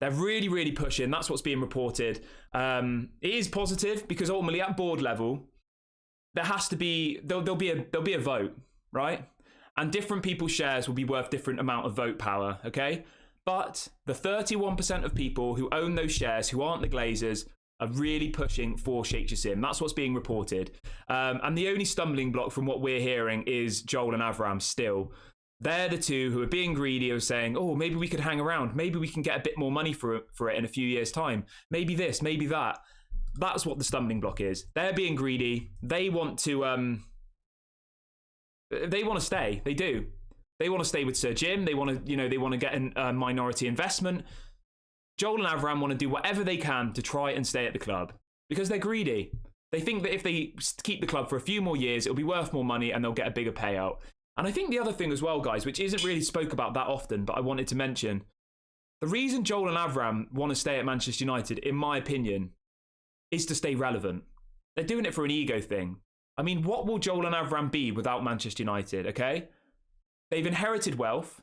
They're really, really pushing. That's what's being reported. It is positive because ultimately at board level, there has to be, there'll be a vote, right? And different people's shares will be worth different amount of vote power, okay? But the 31% of people who own those shares, who aren't the Glazers, are really pushing for Sheikh Jassim. That's what's being reported. And the only stumbling block from what we're hearing is Joel and Avram still. They're the two who are being greedy, of saying, oh, maybe we could hang around. Maybe we can get a bit more money for it in a few years' time. Maybe this, maybe that. That's what the stumbling block is. They're being greedy. They want to stay. They do. They want to stay with Sir Jim. They want to get a minority investment. Joel and Avram want to do whatever they can to try and stay at the club because they're greedy. They think that if they keep the club for a few more years, it'll be worth more money and they'll get a bigger payout. And I think the other thing as well, guys, which isn't really spoke about that often, but I wanted to mention, the reason Joel and Avram want to stay at Manchester United, in my opinion, is to stay relevant. They're doing it for an ego thing. I mean, what will Joel and Avram be without Manchester United, okay? They've inherited wealth.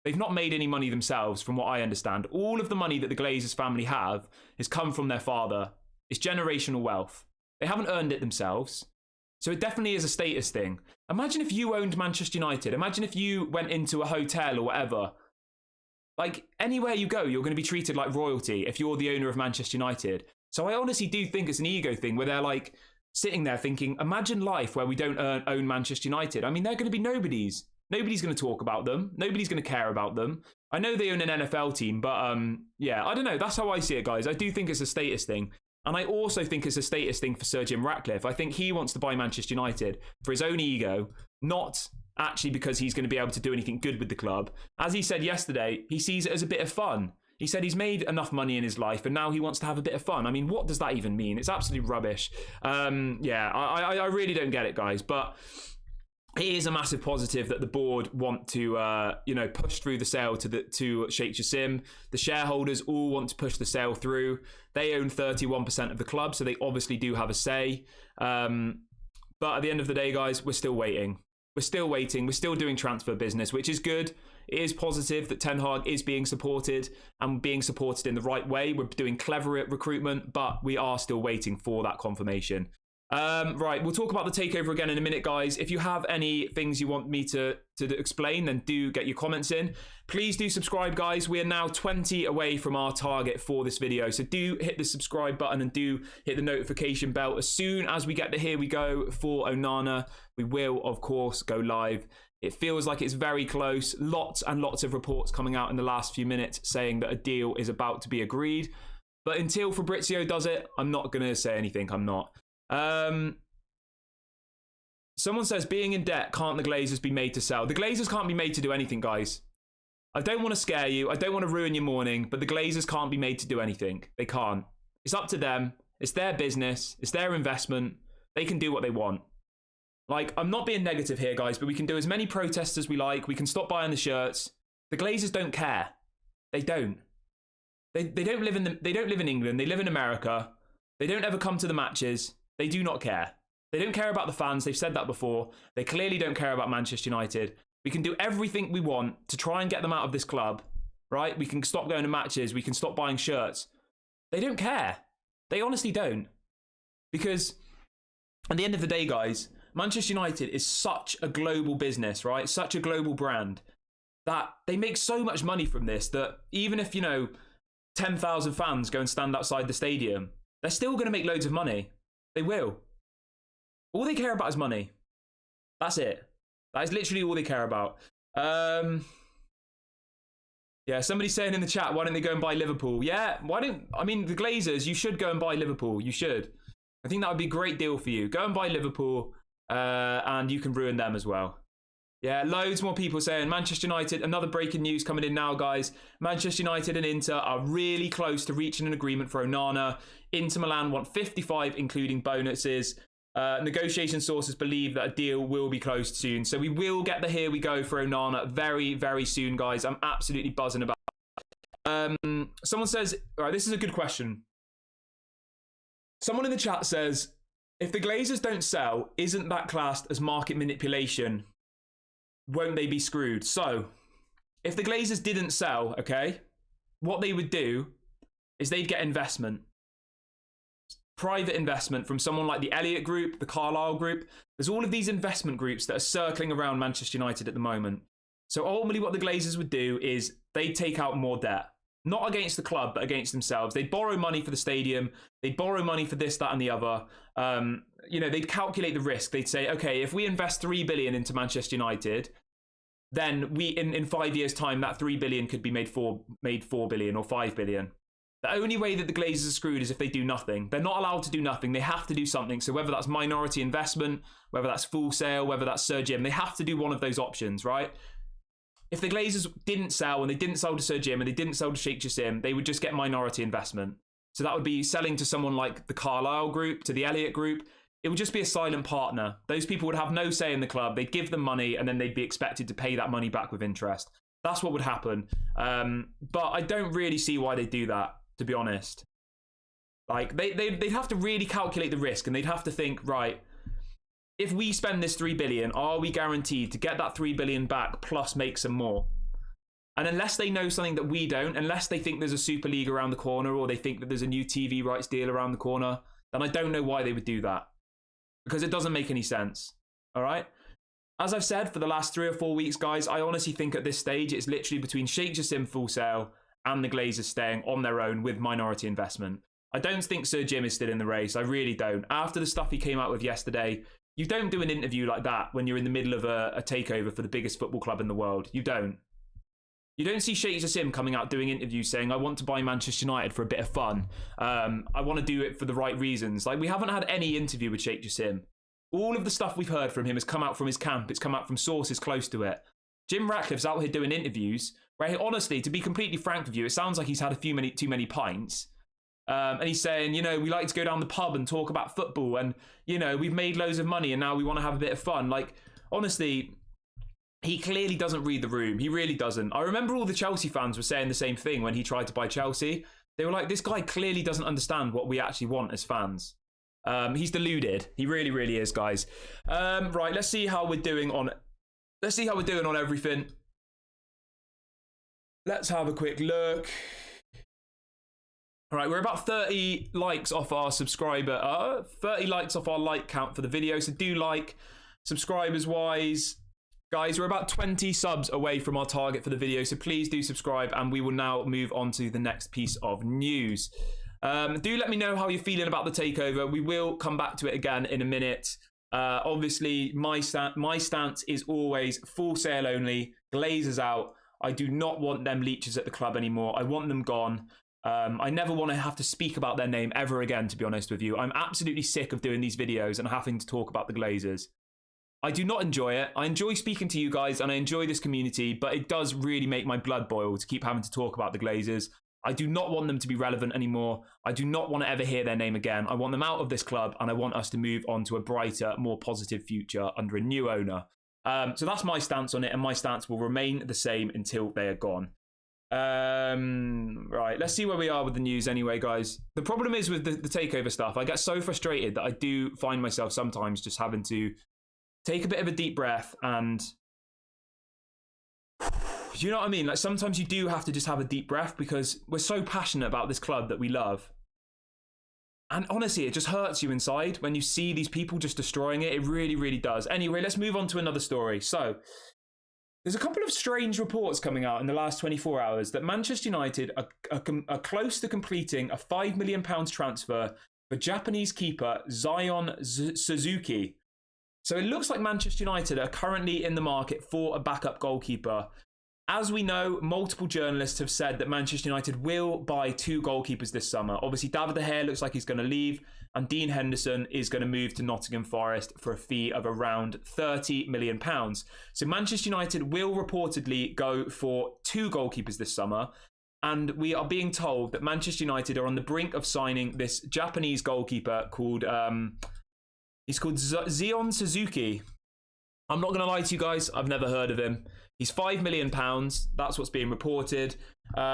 They've not made any money themselves, from what I understand. All of the money that the Glazers family have has come from their father. It's generational wealth. They haven't earned it themselves. So it definitely is a status thing. Imagine if you owned Manchester United. Imagine if you went into a hotel or whatever. Like, anywhere you go, you're going to be treated like royalty if you're the owner of Manchester United. So I honestly do think it's an ego thing where they're like sitting there thinking, imagine life where we don't own Manchester United. I mean, they're going to be nobodies. Nobody's going to talk about them. Nobody's going to care about them. I know they own an NFL team, but yeah, I don't know. That's how I see it, guys. I do think it's a status thing. And I also think it's a status thing for Sir Jim Ratcliffe. I think he wants to buy Manchester United for his own ego, not actually because he's going to be able to do anything good with the club. As he said yesterday, he sees it as a bit of fun. He said he's made enough money in his life and now he wants to have a bit of fun. I mean, what does that even mean? It's absolutely rubbish. Yeah, I really don't get it, guys. But it is a massive positive that the board want to, push through the sale to Sheikh Jassim. The shareholders all want to push the sale through. They own 31% of the club, so they obviously do have a say. But at the end of the day, guys, we're still waiting. We're still waiting. We're still doing transfer business, which is good. It is positive that Ten Hag is being supported and being supported in the right way. We're doing clever recruitment, but we are still waiting for that confirmation. Right, we'll talk about the takeover again in a minute, guys. If you have any things you want me to explain, then do get your comments in. Please do subscribe, guys. We are now 20 away from our target for this video, so do hit the subscribe button and do hit the notification bell. As soon as we get the here we go for Onana, we will, of course, go live. It feels like it's very close. Lots and lots of reports coming out in the last few minutes saying that a deal is about to be agreed. But until Fabrizio does it, I'm not going to say anything. I'm not. Someone says, being in debt, can't the Glazers be made to sell? The Glazers can't be made to do anything, guys. I don't want to scare you. I don't want to ruin your morning, but the Glazers can't be made to do anything. They can't. It's up to them. It's their business. It's their investment. They can do what they want. Like, I'm not being negative here, guys, but we can do as many protests as we like. We can stop buying the shirts. The Glazers don't care. They don't. They don't live in England. They live in America. They don't ever come to the matches. They do not care. They don't care about the fans. They've said that before. They clearly don't care about Manchester United. We can do everything we want to try and get them out of this club, right? We can stop going to matches. We can stop buying shirts. They don't care. They honestly don't. Because at the end of the day, guys, Manchester United is such a global business, right? Such a global brand that they make so much money from this that even if, 10,000 fans go and stand outside the stadium, they're still going to make loads of money. They will. All they care about is money. That's it. That is literally all they care about. Yeah, somebody's saying in the chat, why don't they go and buy Liverpool? Yeah, the Glazers, you should go and buy Liverpool. You should. I think that would be a great deal for you. Go and buy Liverpool, and you can ruin them as well. Yeah, loads more people saying Manchester United. Another breaking news coming in now, guys. Manchester United and Inter are really close to reaching an agreement for Onana. Inter Milan want 55, including bonuses. Negotiation sources believe that a deal will be closed soon. So we will get the here we go for Onana very, very soon, guys. I'm absolutely buzzing about it. Someone says, all right, this is a good question. Someone in the chat says, if the Glazers don't sell, isn't that classed as market manipulation? Won't they be screwed? So, if the Glazers didn't sell, okay, what they would do is they'd get investment. Private investment from someone like the Elliott Group, the Carlyle Group. There's all of these investment groups that are circling around Manchester United at the moment. So ultimately what the Glazers would do is they'd take out more debt. Not against the club, but against themselves. They'd borrow money for the stadium. They'd borrow money for this, that, and the other. They'd calculate the risk. They'd say, okay, if we invest $3 billion into Manchester United, then we in 5 years' time, that 3 billion could be made 4 billion or 5 billion. The only way that the Glazers are screwed is if they do nothing. They're not allowed to do nothing. They have to do something. So whether that's minority investment, whether that's full sale, whether that's Sir Jim, they have to do one of those options, right? If the Glazers didn't sell, and they didn't sell to Sir Jim, and they didn't sell to Sheikh Jassim, they would just get minority investment. So that would be selling to someone like the Carlyle Group, to the Elliott Group. It would just be a silent partner. Those people would have no say in the club. They'd give them money, and then they'd be expected to pay that money back with interest. That's what would happen. But I don't really see why they do that, to be honest. Like, they'd have to really calculate the risk, and they'd have to think, right, if we spend this 3 billion, are we guaranteed to get that 3 billion back plus make some more? And unless they know something that we don't, unless they think there's a Super League around the corner, or they think that there's a new TV rights deal around the corner, then I don't know why they would do that. Because it doesn't make any sense. All right? As I've said for the last 3 or 4 weeks, guys, I honestly think at this stage it's literally between Sheikh Jassim full sale and the Glazers staying on their own with minority investment. I don't think Sir Jim is still in the race. I really don't. After the stuff he came out with yesterday, you don't do an interview like that when you're in the middle of a takeover for the biggest football club in the world. You don't. You don't see Sheikh Jassim coming out doing interviews saying, I want to buy Manchester United for a bit of fun. I want to do it for the right reasons. Like, we haven't had any interview with Sheikh Jassim. All of the stuff we've heard from him has come out from his camp. It's come out from sources close to it. Jim Ratcliffe's out here doing interviews where, he, honestly, to be completely frank with you, it sounds like he's had too many pints. And he's saying, you know, we like to go down the pub and talk about football, and, you know, we've made loads of money and now we want to have a bit of fun. Like, honestly, he clearly doesn't read the room. He really doesn't. I remember all the Chelsea fans were saying the same thing when he tried to buy Chelsea. They were like, this guy clearly doesn't understand what we actually want as fans. He's deluded. He really, really is, guys. Right, let's see how we're doing on everything. Let's have a quick look. All right, we're about 30 likes off our subscriber, 30 likes off our like count for the video. So do like, subscribers wise. Guys, we're about 20 subs away from our target for the video. So please do subscribe, and we will now move on to the next piece of news. Do let me know how you're feeling about the takeover. We will come back to it again in a minute. Obviously, my stance is always full sale only, Glazers out. I do not want them leeches at the club anymore. I want them gone. I never want to have to speak about their name ever again, to be honest with you. I'm absolutely sick of doing these videos and having to talk about the Glazers. I do not enjoy it. I enjoy speaking to you guys and I enjoy this community, but it does really make my blood boil to keep having to talk about the Glazers. I do not want them to be relevant anymore. I do not want to ever hear their name again. I want them out of this club, and I want us to move on to a brighter, more positive future under a new owner. So that's my stance on it, and my stance will remain the same until they are gone. Right, let's see where we are with the news anyway, guys. The problem is with the takeover stuff, I get so frustrated that I do find myself sometimes just having to take a bit of a deep breath and... Do you know what I mean? Like, sometimes you do have to just have a deep breath because we're so passionate about this club that we love. And honestly, it just hurts you inside when you see these people just destroying it. It really, really does. Anyway, let's move on to another story. So, there's a couple of strange reports coming out in the last 24 hours that Manchester United are close to completing a £5 million transfer for Japanese keeper Zion Suzuki. So it looks like Manchester United are currently in the market for a backup goalkeeper. As we know, multiple journalists have said that Manchester United will buy 2 goalkeepers this summer. Obviously, David De Gea looks like he's going to leave, and Dean Henderson is going to move to Nottingham Forest for a fee of around £30 million. So Manchester United will reportedly go for 2 goalkeepers this summer, and we are being told that Manchester United are on the brink of signing this Japanese goalkeeper called Zion Suzuki. I'm not going to lie to you guys, I've never heard of him. He's £5 million. That's what's being reported.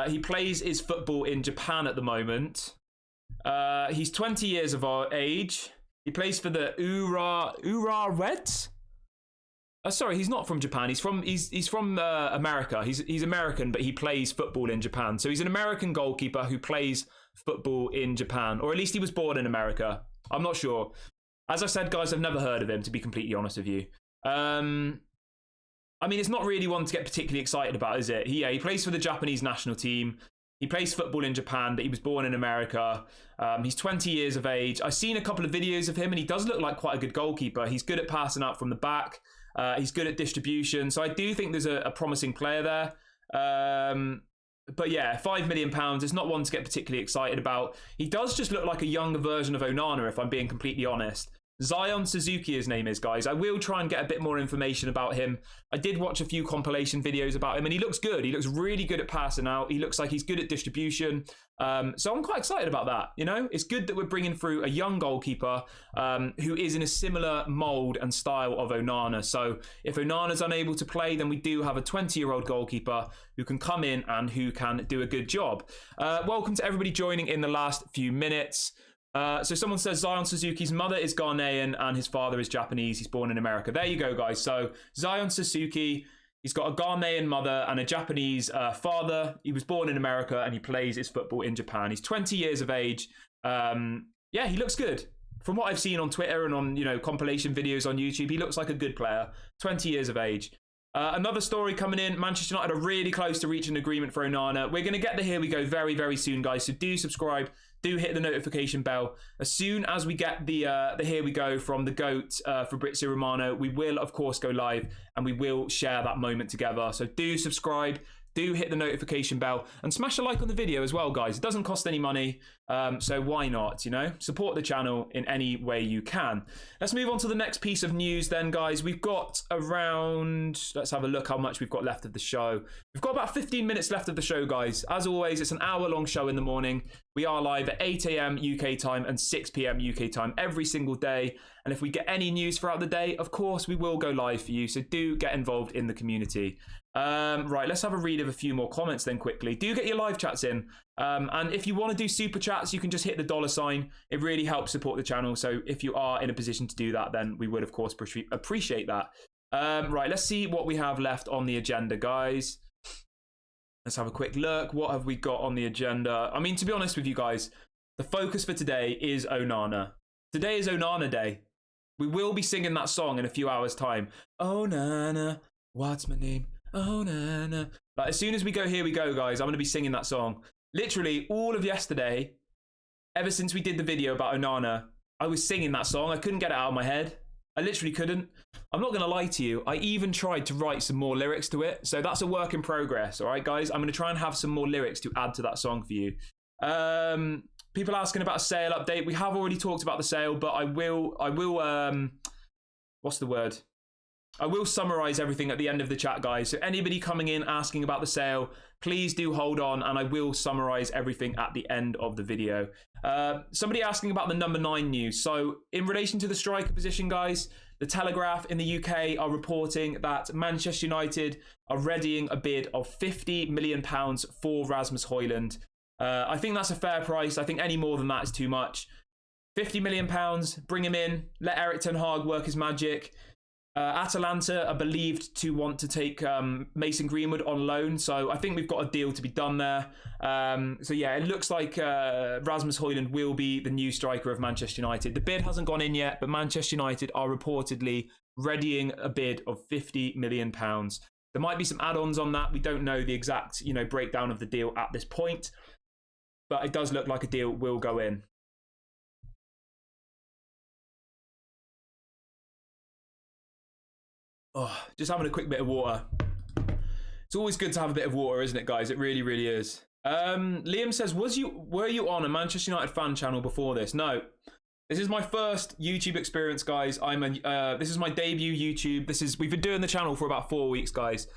He plays his football in Japan at the moment. He's 20 years of age. He plays for the Ura Reds. Sorry, he's not from Japan. He's from America. He's American, but he plays football in Japan. So he's an American goalkeeper who plays football in Japan, or at least he was born in America. I'm not sure. As I said, guys, I've never heard of him, to be completely honest with you. I mean, it's not really one to get particularly excited about, is it? He plays for the Japanese national team. He plays football in Japan, but he was born in America. He's 20 years of age. I've seen a couple of videos of him, and he does look like quite a good goalkeeper. He's good at passing out from the back. He's good at distribution. So I do think there's a promising player there. But yeah, £5 million is not one to get particularly excited about. He does just look like a younger version of Onana, if I'm being completely honest. Zion Suzuki, his name is, guys. I will try and get a bit more information about him. I did watch a few compilation videos about him, and he looks good. He looks really good at passing out. He looks like he's good at distribution. So I'm quite excited about that. You know, it's good that we're bringing through a young goalkeeper who is in a similar mould and style of Onana. So if Onana's unable to play, then we do have a 20-year-old goalkeeper who can come in and who can do a good job. Welcome to everybody joining in the last few minutes. So someone says Zion Suzuki's mother is Ghanaian and his father is Japanese. He's born in America. There you go, guys. So Zion Suzuki, he's got a Ghanaian mother and a Japanese father. He was born in America and he plays his football in Japan. He's 20 years of age. Yeah, he looks good. From what I've seen on Twitter and on, you know, compilation videos on YouTube, he looks like a good player. 20 years of age. Another story coming in. Manchester United are really close to reaching an agreement for Onana. We're going to get the Here We Go very, very soon, guys. So do subscribe. Do hit the notification bell. As soon as we get the Here We Go from the GOAT, Fabrizio Romano, we will, of course, go live and we will share that moment together. So do subscribe. Do hit the notification bell and smash a like on the video as well, guys. It doesn't cost any money, so why not, you know? Support the channel in any way you can. Let's move on to the next piece of news then, guys. We've got around, let's have a look how much we've got left of the show. We've got about 15 minutes left of the show, guys. As always, it's an hour-long show in the morning. We are live at 8 a.m. UK time and 6 p.m. UK time every single day. And if we get any news throughout the day, of course, we will go live for you. So do get involved in the community. Right, let's have a read of a few more comments then quickly. Do get your live chats in. And if you want to do super chats, you can just hit the $sign. It really helps support the channel. So if you are in a position to do that, then we would, of course, appreciate that. Right, let's see what we have left on the agenda, guys. Let's have a quick look. What have we got on the agenda? I mean, to be honest with you guys, the focus for today is Onana. Today is Onana Day. We will be singing that song in a few hours' time. Onana, what's my name? Onana. Like, as soon as we go, Here We Go, guys, I'm going to be singing that song. Literally, all of yesterday, ever since we did the video about Onana, I was singing that song. I couldn't get it out of my head. I literally couldn't. I'm not going to lie to you. I even tried to write some more lyrics to it. So that's a work in progress. All right, guys? I'm going to try and have some more lyrics to add to that song for you. People asking about a sale update. We have already talked about the sale, but I will, what's the word? I will summarize everything at the end of the chat, guys. So anybody coming in asking about the sale, please do hold on and I will summarize everything at the end of the video. Somebody asking about the number 9 news. So in relation to the striker position, guys, the Telegraph in the UK are reporting that Manchester United are readying a bid of £50 million for Rasmus Hojlund. I think that's a fair price. I think any more than that is too much. £50 million, bring him in, let Erik ten Hag work his magic. Atalanta are believed to want to take Mason Greenwood on loan, so I think we've got a deal to be done there. So yeah, it looks like Rasmus Hojlund will be the new striker of Manchester United. The bid hasn't gone in yet, but Manchester United are reportedly readying a bid of £50 million. There might be some add-ons on that. We don't know the exact, you know, breakdown of the deal at this point, but it does look like a deal will go in. Oh, just having a quick bit of water. It's always good to have a bit of water, isn't it, guys? It really, really is. Liam says, were you on a Manchester United fan channel before this? No. This is my first YouTube experience, guys. This is my debut YouTube. We've been doing the channel for about 4 weeks, guys.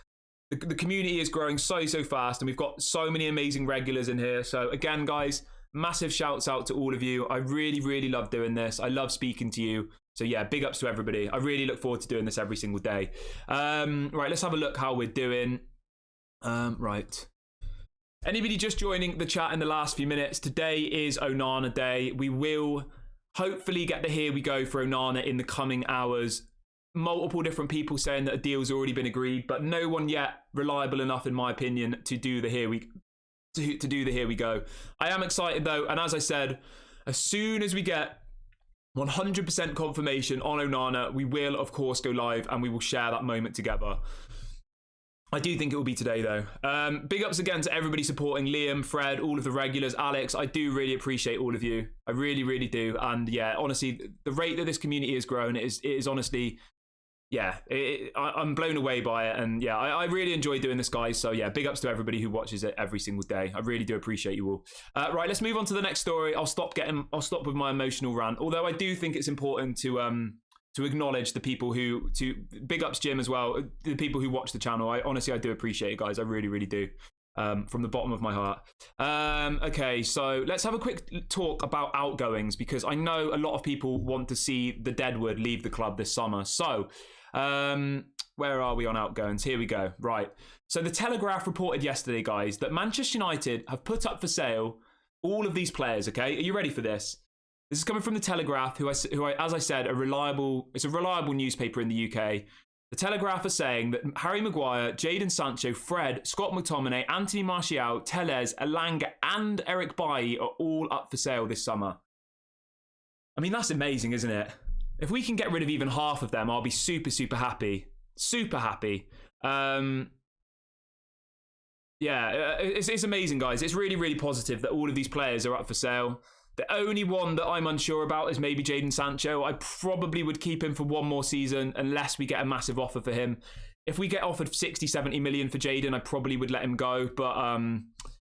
The community is growing so fast, and we've got so many amazing regulars in here. So again, guys, massive shouts out to all of you. I really, really love doing this. I love speaking to you. So yeah, big ups to everybody. I really look forward to doing this every single day. Right, let's have a look how we're doing. Right. Anybody just joining the chat in the last few minutes, today is Onana Day. We will hopefully get the Here We Go for Onana in the coming hours. Multiple different people saying that a deal's already been agreed, but no one yet reliable enough, in my opinion, to do the Here We Go. I am excited though, and as I said, as soon as we get 100% confirmation on Onana, we will of course go live and we will share that moment together. I do think it will be today though. Big ups again to everybody supporting, Liam, Fred, all of the regulars, Alex. I do really appreciate all of you. I really, really do. And yeah, honestly, the rate that this community has grown, it is honestly, yeah, I'm blown away by it, and yeah, I really enjoy doing this, guys. So yeah, big ups to everybody who watches it every single day. I really do appreciate you all. Right, let's move on to the next story. I'll stop with my emotional rant. Although I do think it's important to acknowledge the people to big ups Jim as well, the people who watch the channel. I do appreciate it, guys. I really, really do. From the bottom of my heart. Okay, so let's have a quick talk about outgoings, because I know a lot of people want to see the Deadwood leave the club this summer. So, where are we on outgoings? Here we go. Right. So the Telegraph reported yesterday, guys, that Manchester United have put up for sale all of these players. Okay, are you ready for this? This is coming from the Telegraph, who as I said, it's a reliable newspaper in the UK. The Telegraph are saying that Harry Maguire, Jadon Sancho, Fred, Scott McTominay, Anthony Martial, Telles, Elanga, and Eric Bailly are all up for sale this summer. I mean, that's amazing, isn't it? If we can get rid of even half of them, I'll be super, super happy. Super happy. Yeah, it's amazing, guys. It's really, really positive that all of these players are up for sale. The only one that I'm unsure about is maybe Jadon Sancho. I probably would keep him for one more season unless we get a massive offer for him. If we get offered 60, 70 million for Jadon, I probably would let him go. But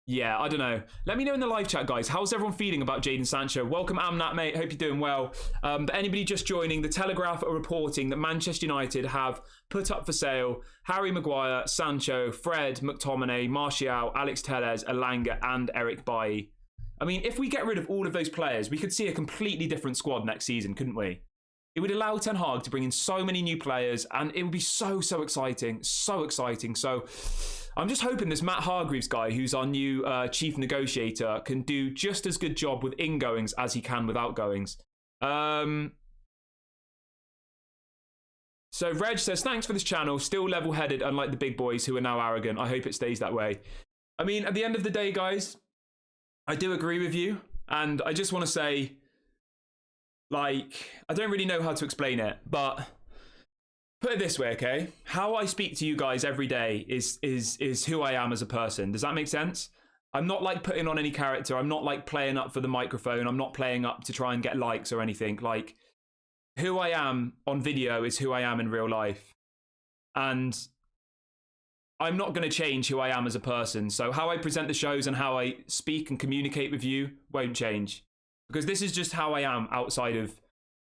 yeah, I don't know. Let me know in the live chat, guys. How's everyone feeling about Jadon Sancho? Welcome, Amnat, mate. Hope you're doing well. But anybody just joining, the Telegraph are reporting that Manchester United have put up for sale Harry Maguire, Sancho, Fred, McTominay, Martial, Alex Telles, Elanga, and Eric Bailly. I mean, if we get rid of all of those players, we could see a completely different squad next season, couldn't we? It would allow Ten Hag to bring in so many new players, and it would be so exciting. So exciting. So I'm just hoping this Matt Hargreaves guy, who's our new chief negotiator, can do just as good job with ingoings as he can with outgoings. So Reg says, thanks for this channel. Still level-headed, unlike the big boys who are now arrogant. I hope it stays that way. I mean, at the end of the day, guys, I do agree with you, and I just want to say, like, I don't really know how to explain it, but put it this way, okay? How I speak to you guys every day is who I am as a person. Does that make sense? I'm not like putting on any character. I'm not like playing up for the microphone. I'm not playing up to try and get likes or anything. Like, who I am on video is who I am in real life, and I'm not going to change who I am as a person. So how I present the shows and how I speak and communicate with you won't change, because this is just how I am outside of,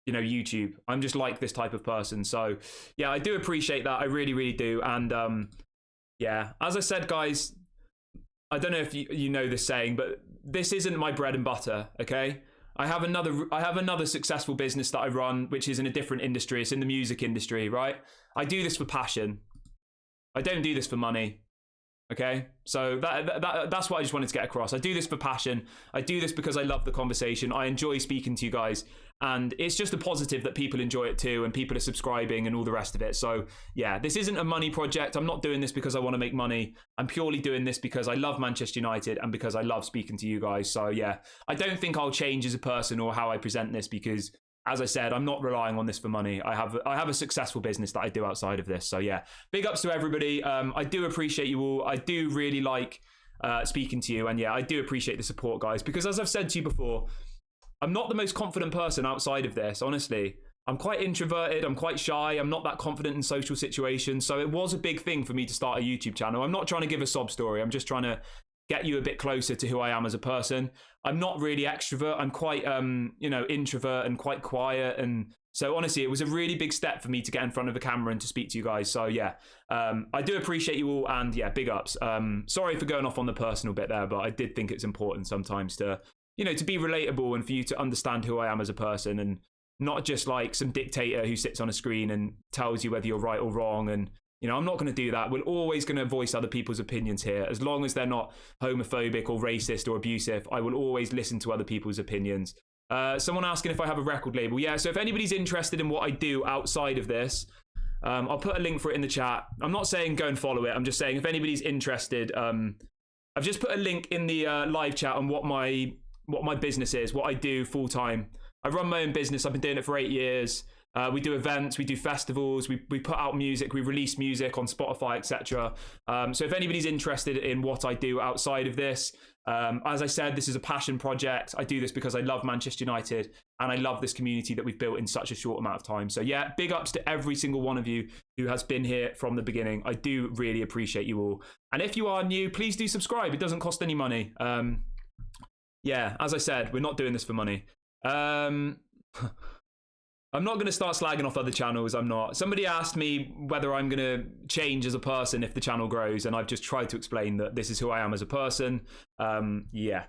you know, YouTube. I'm just like this type of person. So yeah, I do appreciate that. I really, really do. And yeah, as I said, guys, I don't know if you know this saying, but this isn't my bread and butter. Okay. I have another successful business that I run, which is in a different industry. It's in the music industry, right? I do this for passion. I don't do this for money, okay? So that's what I just wanted to get across. I do this for passion. I do this because I love the conversation. I enjoy speaking to you guys. And it's just a positive that people enjoy it too, and people are subscribing and all the rest of it. So yeah, this isn't a money project. I'm not doing this because I want to make money. I'm purely doing this because I love Manchester United and because I love speaking to you guys. So yeah, I don't think I'll change as a person or how I present this, because as I said, I'm not relying on this for money. I have a successful business that I do outside of this. So yeah, big ups to everybody. I do appreciate you all. I do really like speaking to you. And yeah, I do appreciate the support, guys, because as I've said to you before, I'm not the most confident person outside of this, honestly. I'm quite introverted. I'm quite shy. I'm not that confident in social situations. So it was a big thing for me to start a YouTube channel. I'm not trying to give a sob story. I'm just trying to get you a bit closer to who I am as a person. I'm not really extrovert. I'm quite, introvert and quite quiet. And so honestly, it was a really big step for me to get in front of a camera and to speak to you guys. So yeah, I do appreciate you all, and yeah, big ups. Sorry for going off on the personal bit there, but I did think it's important sometimes to, to be relatable and for you to understand who I am as a person, and not just like some dictator who sits on a screen and tells you whether you're right or wrong. And I'm not going to do that. We're always going to voice other people's opinions here. As long as they're not homophobic or racist or abusive, I will always listen to other people's opinions. Someone asking if I have a record label. Yeah, so if anybody's interested in what I do outside of this, I'll put a link for it in the chat. I'm not saying go and follow it. I'm just saying if anybody's interested, I've just put a link in the live chat on what my business is, what I do full time. I run my own business. I've been doing it for 8 years. We do events, we do festivals, we put out music, we release music on Spotify, etc. So if anybody's interested in what I do outside of this, as I said, this is a passion project. I do this because I love Manchester United and I love this community that we've built in such a short amount of time. So yeah, big ups to every single one of you who has been here from the beginning. I do really appreciate you all. And if you are new, please do subscribe. It doesn't cost any money. Yeah, as I said, we're not doing this for money. I'm not going to start slagging off other channels. I'm not. Somebody asked me whether I'm going to change as a person if the channel grows, and I've just tried to explain that this is who I am as a person. Yeah.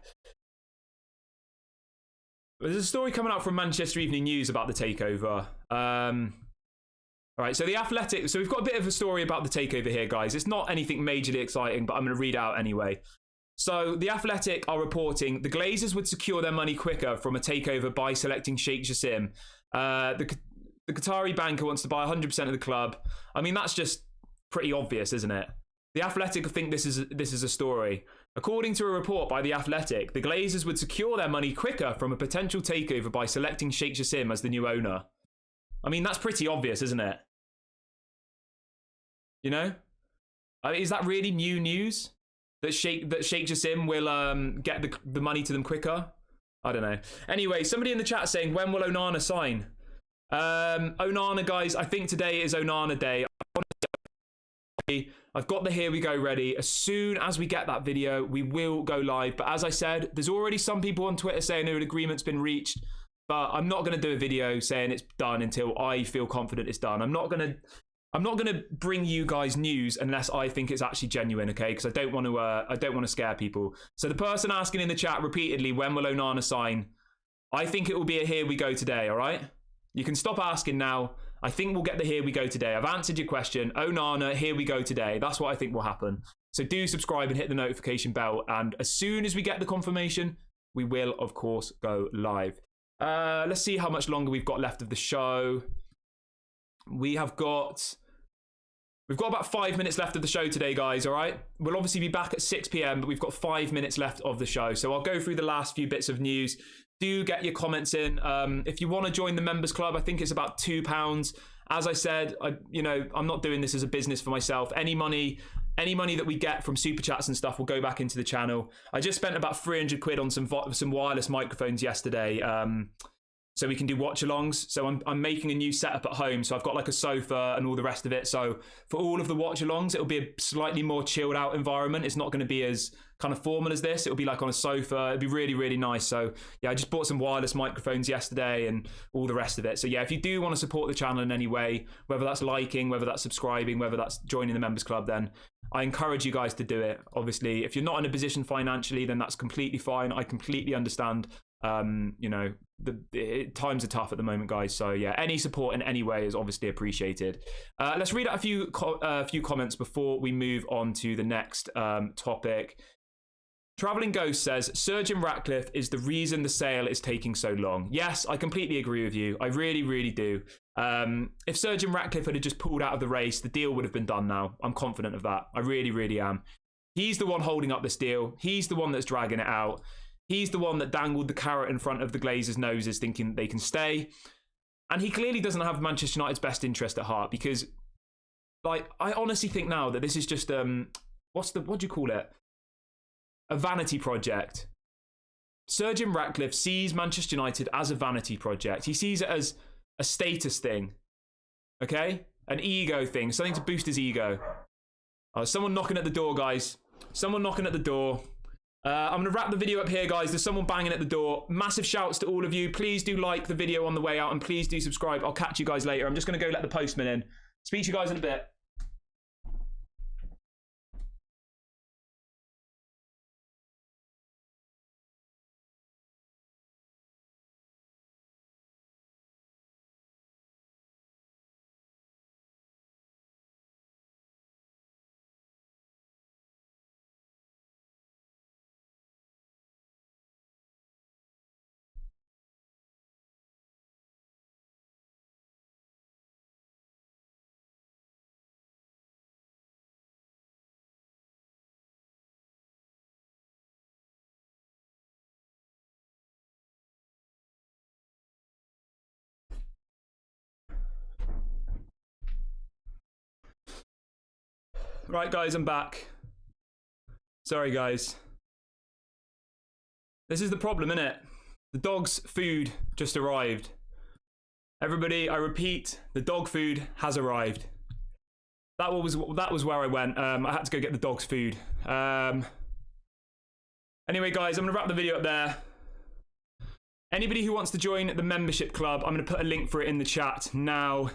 There's a story coming out from Manchester Evening News about the takeover. All right, so the Athletic. So we've got a bit of a story about the takeover here, guys. It's not anything majorly exciting, but I'm going to read it out anyway. So the Athletic are reporting the Glazers would secure their money quicker from a takeover by selecting Sheikh Jassim. The Qatari banker wants to buy 100% of the club. I mean, that's just pretty obvious, isn't it? The Athletic think this is a story. According to a report by The Athletic, the Glazers would secure their money quicker from a potential takeover by selecting Sheikh Jassim as the new owner. I mean, that's pretty obvious, isn't it? You know? Is that really new news? That Sheikh Jassim will get the money to them quicker? I don't know. Anyway, somebody in the chat saying, when will Onana sign? Onana, guys, I think today is Onana day. I've got the Here We Go ready. As soon as we get that video, we will go live. But as I said, there's already some people on Twitter saying an agreement's been reached. But I'm not going to do a video saying it's done until I feel confident it's done. I'm not going to bring you guys news unless I think it's actually genuine, okay? Because I don't want to scare people. So the person asking in the chat repeatedly, when will Onana sign? I think it will be a Here We Go today, all right? You can stop asking now. I think we'll get the Here We Go today. I've answered your question. Onana, Here We Go today. That's what I think will happen. So do subscribe and hit the notification bell. And as soon as we get the confirmation, we will, of course, go live. Let's see how much longer we've got left of the show. We've got about 5 minutes left of the show today, guys, all right? We'll obviously be back at 6 p.m, but we've got 5 minutes left of the show. So I'll go through the last few bits of news. Do get your comments in. If you want to join the members club, I think it's about £2. As I said, I'm not doing this as a business for myself. Any money that we get from super chats and stuff will go back into the channel. I just spent about 300 quid on some wireless microphones yesterday. So we can do watch-alongs. So I'm making a new setup at home. So I've got like a sofa and all the rest of it. So for all of the watch-alongs, it'll be a slightly more chilled out environment. It's not going to be as kind of formal as this. It'll be like on a sofa. It'll be really, really nice. So yeah, I just bought some wireless microphones yesterday and all the rest of it. So yeah, if you do want to support the channel in any way, whether that's liking, whether that's subscribing, whether that's joining the members club, then I encourage you guys to do it. Obviously, if you're not in a position financially, then that's completely fine. I completely understand. Times are tough at the moment, guys. So yeah, any support in any way is obviously appreciated. Let's read out a few comments before we move on to the next topic. Traveling Ghost says, Sir Jim Ratcliffe is the reason the sale is taking so long. Yes, I completely agree with you. I really, really do. If Sir Jim Ratcliffe had just pulled out of the race, the deal would have been done now. I'm confident of that. I really, really am. He's the one holding up this deal. He's the one that's dragging it out. He's the one that dangled the carrot in front of the Glazers' noses thinking they can stay. And he clearly doesn't have Manchester United's best interest at heart because, like, I honestly think now that this is just, what do you call it? A vanity project. Sir Jim Ratcliffe sees Manchester United as a vanity project. He sees it as a status thing, okay? An ego thing, something to boost his ego. Oh, someone knocking at the door, guys. Someone knocking at the door. I'm going to wrap the video up here, guys. There's someone banging at the door. Massive shouts to all of you. Please do like the video on the way out and please do subscribe. I'll catch you guys later. I'm just going to go let the postman in. Speak to you guys in a bit. Right, guys, I'm back. Sorry, guys. This is the problem, innit? The dog's food just arrived. Everybody, I repeat, the dog food has arrived. That was where I went. I had to go get the dog's food. Anyway, guys, I'm going to wrap the video up there. Anybody who wants to join the membership club, I'm going to put a link for it in the chat now.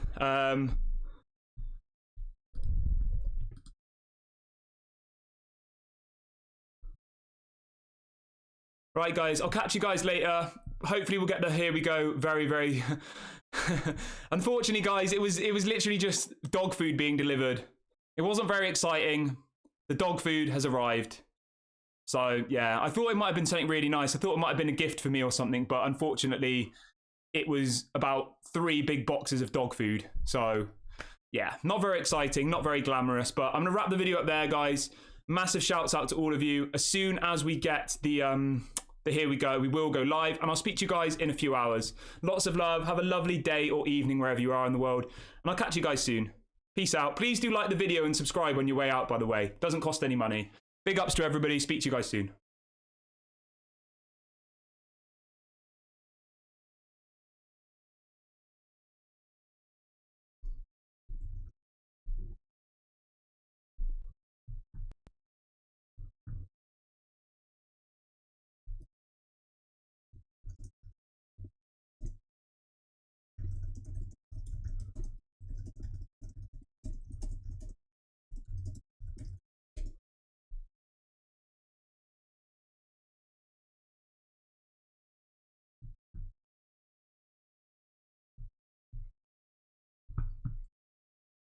Right, guys, I'll catch you guys later. Hopefully we'll get the here we go very, very... Unfortunately, guys, it was literally just dog food being delivered. It wasn't very exciting. The dog food has arrived. So, yeah, I thought it might have been something really nice. I thought it might have been a gift for me or something, but unfortunately, it was about 3 big boxes of dog food. So, yeah, not very exciting, not very glamorous, but I'm going to wrap the video up there, guys. Massive shouts out to all of you. As soon as we get the here we go, we will go live, and I'll speak to you guys in a few hours. Lots of love. Have a lovely day or evening wherever you are in the world, and I'll catch you guys soon. Peace out. Please do like the video and subscribe on your way out, by the way. Doesn't cost any money. Big ups to everybody. Speak to you guys soon.